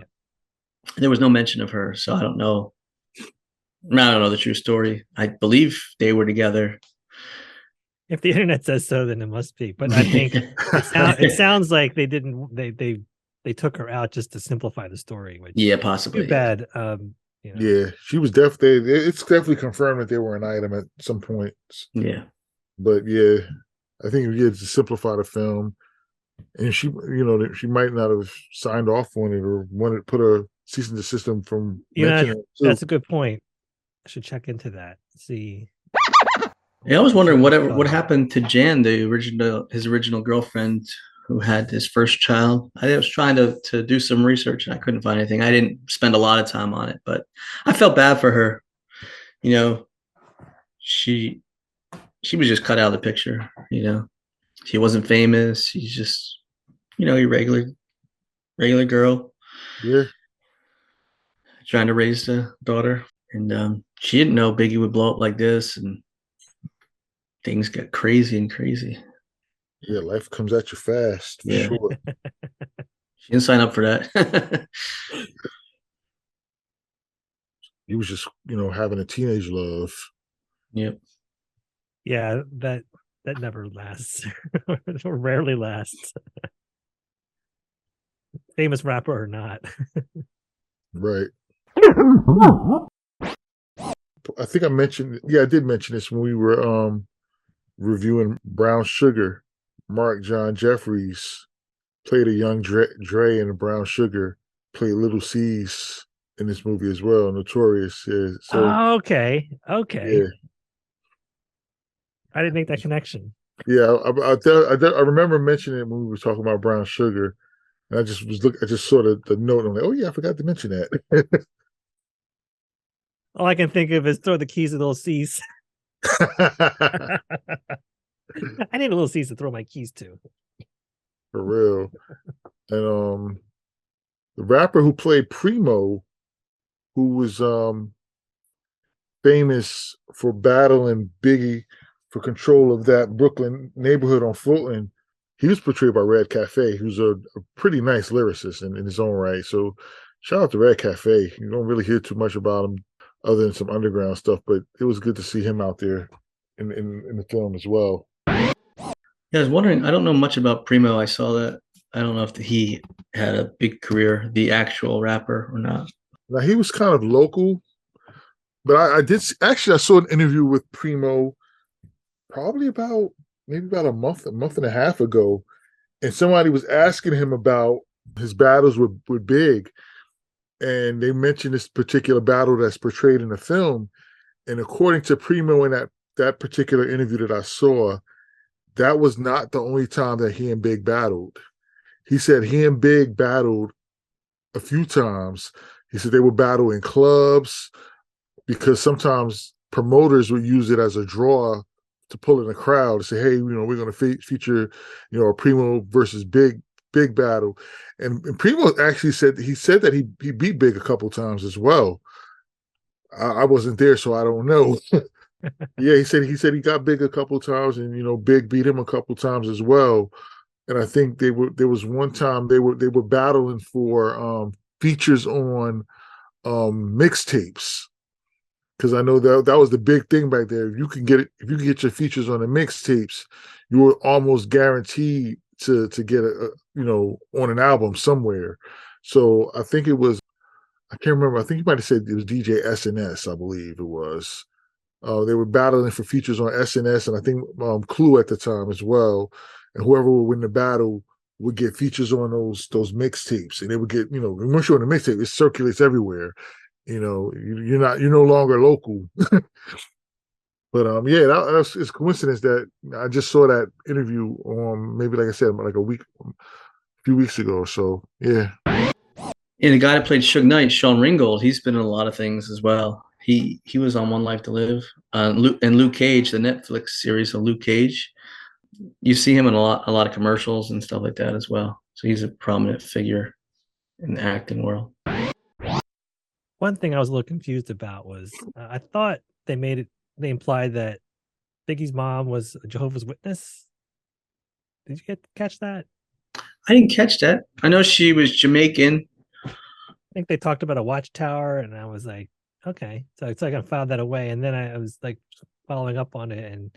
there was no mention of her, so I don't know. I don't know the true story. I believe they were together. If the internet says so, then it must be. But I think it sounds like they didn't. They took her out just to simplify the story. Which Possibly. Too bad. Yeah, she was definitely. It's definitely confirmed that they were an item at some points. Yeah, but yeah, I think we had to simplify the film, and she might not have signed off on it or wanted to put a cease and desist from. That's a good point. I should check into that. See. Yeah, I was wondering what happened to Jan, his original girlfriend, who had his first child. I was trying to do some research and I couldn't find anything. I didn't spend a lot of time on it, but I felt bad for her. She was just cut out of the picture. She wasn't famous. She's just your regular girl. Yeah, trying to raise a daughter, and she didn't know Biggie would blow up like this, and things get crazy and crazy. Yeah, life comes at you fast. For sure. She didn't sign up for that. He was just, having a teenage love. Yep. Yeah, that never lasts. Or rarely lasts. Famous rapper or not. Right. I think I did mention this when we were reviewing Brown Sugar. Mark John Jeffries played a young Dre in Brown Sugar, played Little C's in this movie as well, Notorious. Yeah, okay. Yeah. I didn't make that connection. Yeah, I remember mentioning it when we were talking about Brown Sugar, and I just saw the note, and I'm like, oh yeah, I forgot to mention that. All I can think of is throw the keys to Little C's. I need a Little C's to throw my keys to. For real. And the rapper who played Primo, who was famous for battling Biggie for control of that Brooklyn neighborhood on Fulton, he was portrayed by Red Cafe, who's a pretty nice lyricist in his own right. So shout out to Red Cafe. You don't really hear too much about him other than some underground stuff, but it was good to see him out there in the film as well. Yeah, I was wondering, I don't know much about Primo. I saw that. I don't know if he had a big career, the actual rapper, or not. Now, he was kind of local, but I saw an interview with Primo probably about a month and a half ago, and somebody was asking him about his battles with Big, and they mentioned this particular battle that's portrayed in the film, and according to Primo in that particular interview that I saw, that was not the only time that he and Big battled. He said he and Big battled a few times. He said they would battle in clubs because sometimes promoters would use it as a draw to pull in a crowd to say, hey, we're going to feature, a Primo versus Big battle. And Primo actually said that he beat Big a couple times as well. I wasn't there, so I don't know. Yeah, he said he got Big a couple times, and Big beat him a couple times as well. And I think there was one time they were battling for features on mixtapes. Because I know that was the big thing back there. If you can get your features on the mixtapes, you were almost guaranteed to get on an album somewhere. So I think it was, I can't remember. I think you might have said it was DJ SNS, I believe it was. They were battling for features on SNS, and I think Clue at the time as well. And whoever would win the battle would get features on those mixtapes, and they would get, once you're on the mixtape, it circulates everywhere. You're no longer local. But yeah, that's it's coincidence that I just saw that interview maybe, like I said, like a few weeks ago. So yeah. And the guy that played Suge Knight, Sean Ringgold, he's been in a lot of things as well. He was on One Life to Live, and Luke Cage, the Netflix series of Luke Cage. You see him in a lot of commercials and stuff like that as well. So he's a prominent figure in the acting world. One thing I was a little confused about was I thought they implied that Biggie's mom was a Jehovah's Witness. Did you catch that? I didn't catch that. I know she was Jamaican. I think they talked about a watchtower, and I was like, okay. So it's like I filed that away, and then I was like following up on it, and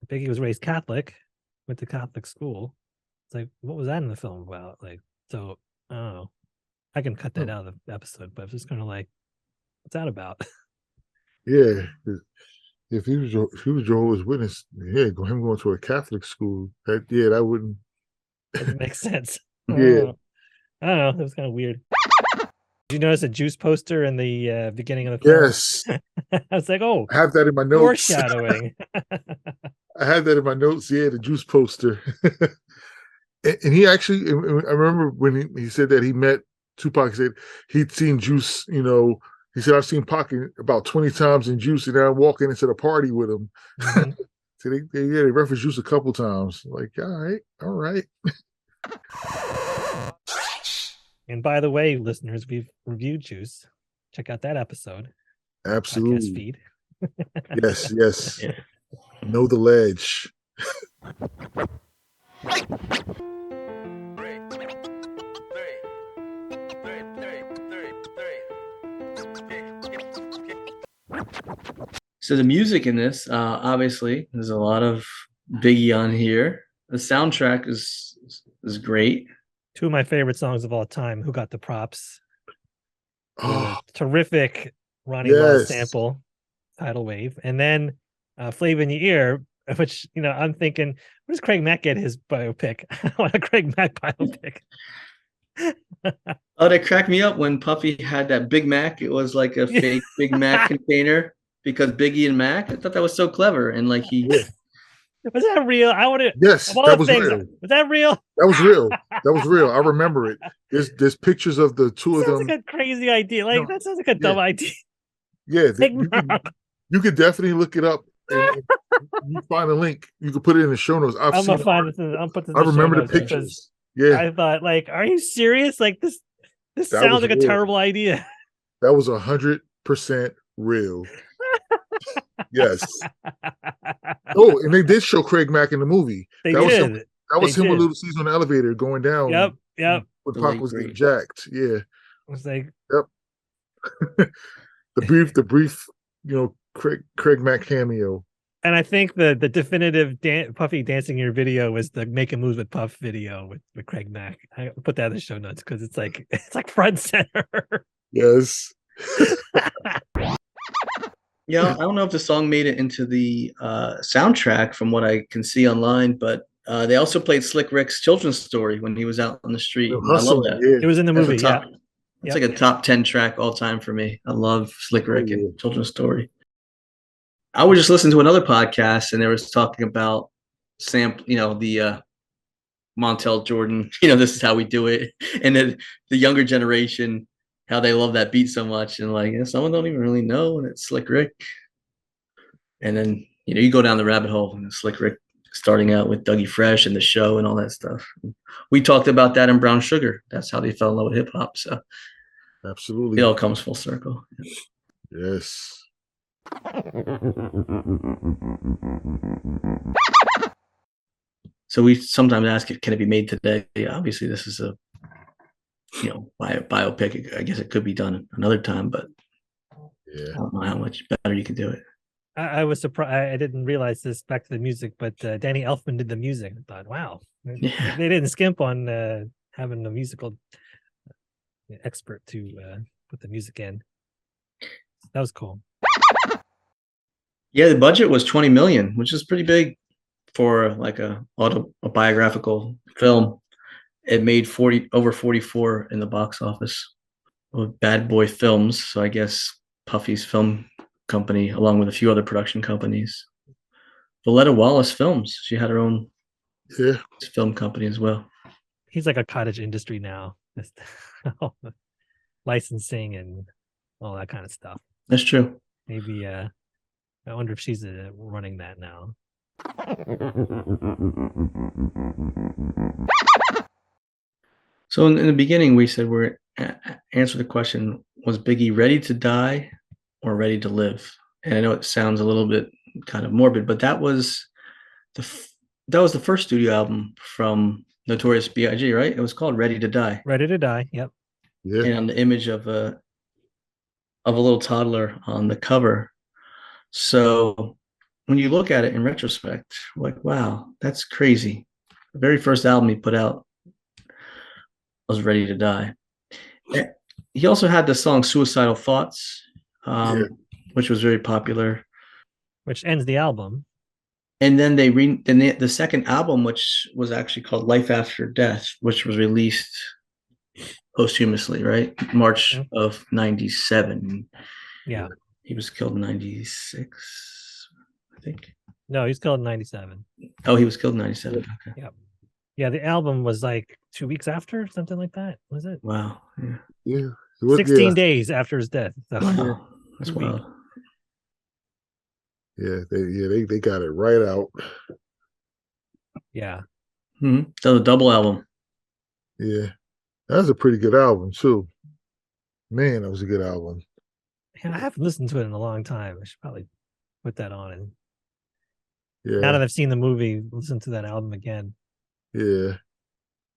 Biggie was raised Catholic, went to Catholic school. It's like, what was that in the film about? Like, so I don't know. I can cut that out of the episode, but it's just kind of like, what's that about? Yeah, if he was Jehovah's Witness, yeah, him going to a Catholic school, that wouldn't make sense. Yeah, I don't know. It was kind of weird. Did you notice a Juice poster in the beginning of the film? Yes. I was like, oh, I have that in my notes. Foreshadowing. I had that in my notes. Yeah, the Juice poster. And he actually, I remember when he said that he met Tupac, he said he'd seen Juice, he said, I've seen Pac about 20 times in Juice, and I'm walking into the party with him. Mm-hmm. So they referenced Juice a couple times. Like, all right. And by the way, listeners, we've reviewed Juice. Check out that episode. Absolutely. Podcast feed. Yes. Yeah. Know the ledge. So the music in this, obviously, there's a lot of Biggie on here. The soundtrack is great. Two of my favorite songs of all time, Who Got the Props? Terrific Ronnie Wells sample, Tidal Wave. And then Flavor in Your Ear, which, I'm thinking, where does Craig Mack get his biopic? I want a Craig Mack biopic. Oh, that cracked me up when Puffy had that Big Mac. It was like a fake Big Mac container because Biggie and Mac. I thought that was so clever. And like was that real? I want to. Yes, that was real. Was that real? That was real. That was real. I remember it. There's pictures of the two of them. Sounds like a crazy idea. Like that sounds like a dumb idea. Yeah, you could definitely look it up. And you find a link. You could put it in the show notes. I'm gonna find it. I'm putting. I remember the pictures. Yeah, I thought, like, are you serious? Like this sounds like a terrible idea. That was 100% real. Yes. Oh, and they did show Craig Mack in the movie. That was him with Little C's on the elevator going down. Yep. When Pac was getting jacked. Yeah. I was like, yep. the brief, Craig Mack cameo. And I think the definitive Puffy dancing in your video was the Making Moves with Puff video with Craig Mack. I put that in the show notes because it's like front center. Yes. Yeah, I don't know if the song made it into the soundtrack from what I can see online, but they also played Slick Rick's children's story when he was out on the street. I love that. Yeah. It was in the movie. It's like a top 10 track all time for me. I love Slick Rick and children's story. I was just listening to another podcast and they was talking about the Montel Jordan, this is how we do it. And then the younger generation, how they love that beat so much. And like, someone don't even really know when it's Slick Rick. And then You go down the rabbit hole and Slick Rick starting out with Dougie Fresh and the show and all that stuff. We talked about that in Brown Sugar. That's how they fell in love with hip hop. So Absolutely. it all comes full circle. Yes. So we sometimes ask, can it be made today? Yeah, obviously, this is a biopic. I guess it could be done another time, but Yeah. I don't know how much better you can do it. I was surprised. I didn't realize this back to the music, but Danny Elfman did the music. I thought, wow, Yeah. they didn't skimp on having a musical expert to put the music in. That was cool. Yeah, the budget was $20 million, which is pretty big for like a biographical film. It made over 44 in the box office with Bad Boy Films. So I guess Puffy's film company, along with a few other production companies. Valletta Wallace Films. She had her own film company as well. He's like a cottage industry now. Licensing and all that kind of stuff. That's true. Maybe I wonder if she's running that now. So in the beginning, we said we're answer the question: was Biggie ready to die or ready to live? And I know it sounds a little bit kind of morbid, but that was the first studio album from Notorious B.I.G., right? It was called Ready to Die. Ready to Die. Yep. Yeah. And the image of a little toddler on the cover. So when you look at it in retrospect, like, wow, that's crazy. The very first album he put out was Ready to Die. He also had the song Suicidal Thoughts, which was very popular. Which ends the album. And then the second album, which was actually called Life After Death, which was released posthumously, right? March of 97. Yeah. He was killed in 96, I think. No, he was killed in 97. Oh, he was killed in 97. Okay. Yeah. Yeah, the album was like 2 weeks after, something like that. Was it? Wow. Yeah. 16 days after his death. So. Wow. That's wild. Yeah, they got it right out. Yeah. Mm-hmm. So the double album. Yeah. That was a pretty good album too. Man, that was a good album. Yeah, I haven't listened to it in a long time. I should probably put that on. And yeah. Now that I've seen the movie, listen to that album again. Yeah.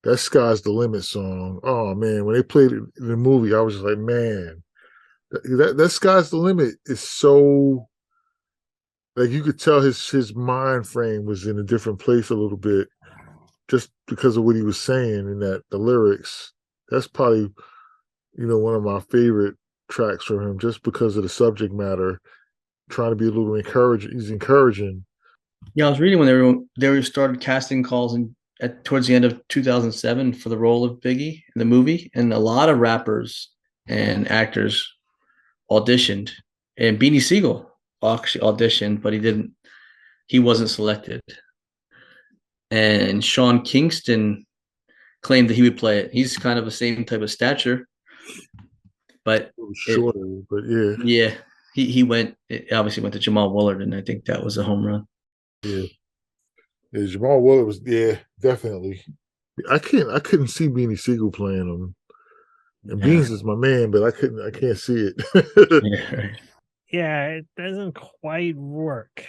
That Sky's the Limit song. Oh man, when they played it in the movie, I was just like, man, that Sky's the Limit is so, like, you could tell his mind frame was in a different place a little bit just because of what he was saying in the lyrics. That's probably, one of my favorite tracks from him just because of the subject matter, trying to be a little encouraging. He's encouraging. Yeah, I was reading when they started casting calls towards the end of 2007 for the role of Biggie in the movie, and a lot of rappers and actors auditioned, and Beanie Siegel actually auditioned, but he wasn't selected. And Sean Kingston claimed that he would play it. He's kind of the same type of stature, but shorter, but he obviously went to Jamal Woolard, and I think that was a home run. Yeah, Jamal Woolard was definitely. I couldn't see Beanie Siegel playing him. And Beans is my man, but I can't see it. Yeah, it doesn't quite work.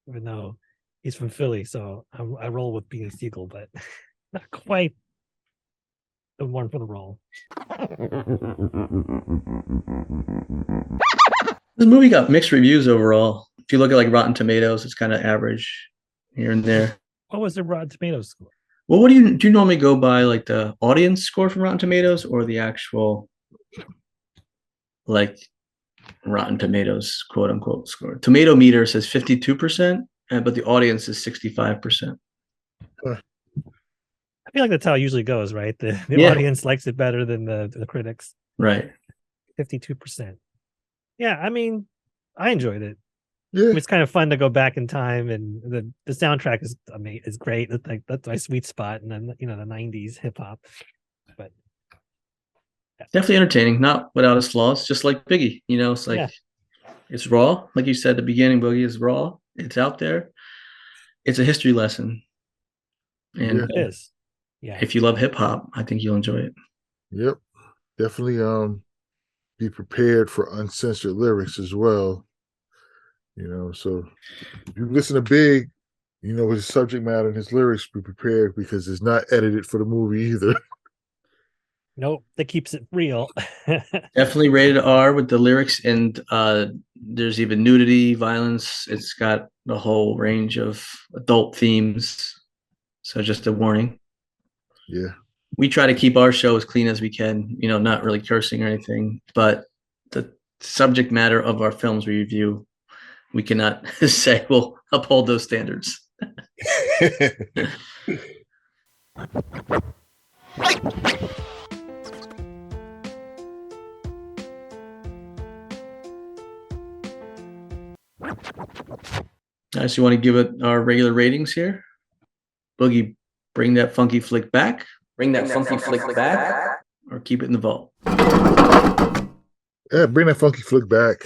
Even though he's from Philly, so I roll with Beanie Siegel, but not quite the one for the role. This movie got mixed reviews overall. If you look at like Rotten Tomatoes, it's kind of average here and there. What was the Rotten Tomatoes score? Well, do you normally go by, like the audience score from Rotten Tomatoes or the actual like Rotten Tomatoes quote unquote score? Tomato meter says 52%, but the audience is 65%. I feel like that's how it usually goes, right? The audience likes it better than the critics. Right. 52%. Yeah, I mean, I enjoyed it. Yeah. It's kind of fun to go back in time, and the soundtrack is great. It's like that's my sweet spot, and then the 90s hip hop. But definitely entertaining, not without its flaws, just like Biggie. It's like It's raw. Like you said, the beginning, Boogie is raw. It's out there. It's a history lesson. And It is. Yeah. if you love hip hop, I think you'll enjoy it. Yep. Definitely be prepared for uncensored lyrics as well. So if you listen to Big, his subject matter and his lyrics, be prepared because it's not edited for the movie either. Nope, that keeps it real. Definitely rated R with the lyrics, and there's even nudity, violence. It's got a whole range of adult themes. So just a warning. Yeah. We try to keep our show as clean as we can, not really cursing or anything, but the subject matter of our films we review, we cannot say we'll uphold those standards. Nice. You want to give it our regular ratings here? Boogie, bring that funky flick back. Bring that funky flick back, or keep it in the vault. Yeah, bring that funky flick back.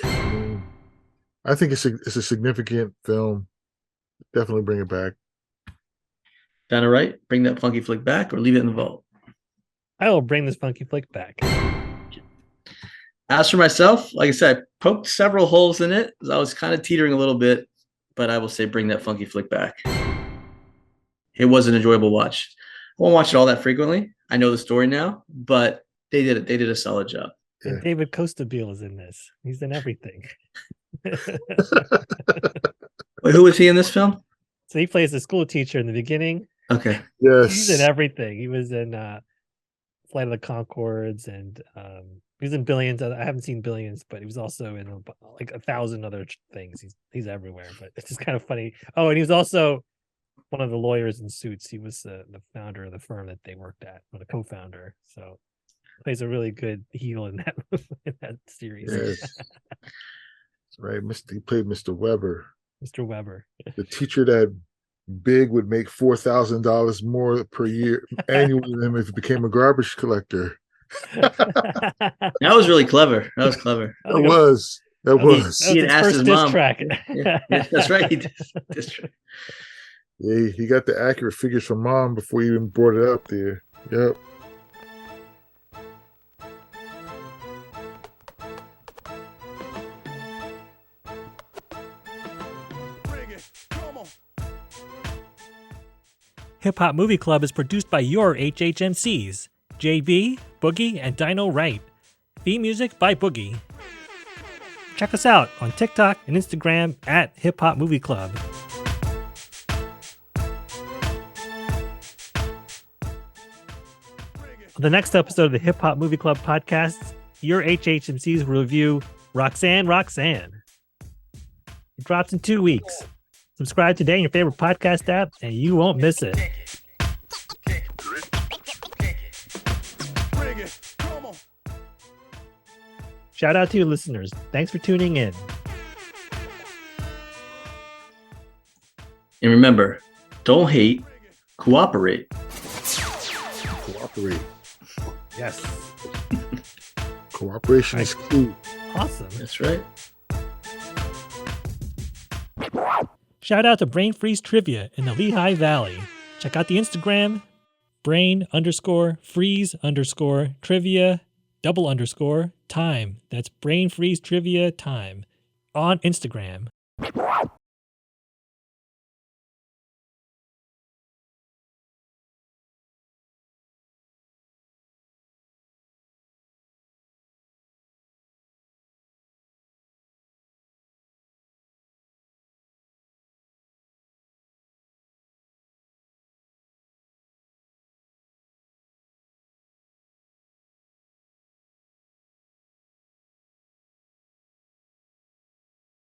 I think it's a significant film. Definitely bring it back. Donna Wright, bring that funky flick back, or leave it in the vault. I will bring this funky flick back. As for myself, like I said, I poked several holes in it. I was kind of teetering a little bit, but I will say bring that funky flick back. It was an enjoyable watch. I won't watch it all that frequently. I know the story now, but they did it. They did a solid job. And David Costabile is in this. He's in everything. Wait, who was he in this film? So he plays a school teacher in the beginning. Okay. Yes. He's in everything. He was in Flight of the Conchords, and he was in Billions. I haven't seen Billions, but he was also in like 1,000 other things. He's everywhere, but it's just kind of funny. Oh, and he was also one of the lawyers in Suits. He was the founder of the firm that they worked at, or the co-founder. So plays a really good heel in that series. Yes. That's right. He played Mr. Weber. Mr. Weber. The teacher that Big would make $4,000 more per year annually than him if he became a garbage collector. That was really clever. That was clever. That was. He had asked his mom. Track. Yeah, that's right. He did diss track. Yeah, he got the accurate figures from mom before he even brought it up there. Yep. Hip Hop Movie Club is produced by your HHMCs, JB, Boogie, and Dino Wright. Theme music by Boogie. Check us out on TikTok and Instagram at Hip Hop Movie Club. On the next episode of the Hip Hop Movie Club podcast, your HHMCs will review Roxanne. It drops in 2 weeks. Subscribe today in your favorite podcast app, and you won't miss it. Shout out to your listeners. Thanks for tuning in. And remember, don't hate, cooperate. Cooperate. Yes. Cooperation is key. Awesome. That's right. Shout out to Brain Freeze Trivia in the Lehigh Valley. Check out the Instagram, brain_freeze_trivia_time. That's Brain Freeze Trivia time on Instagram.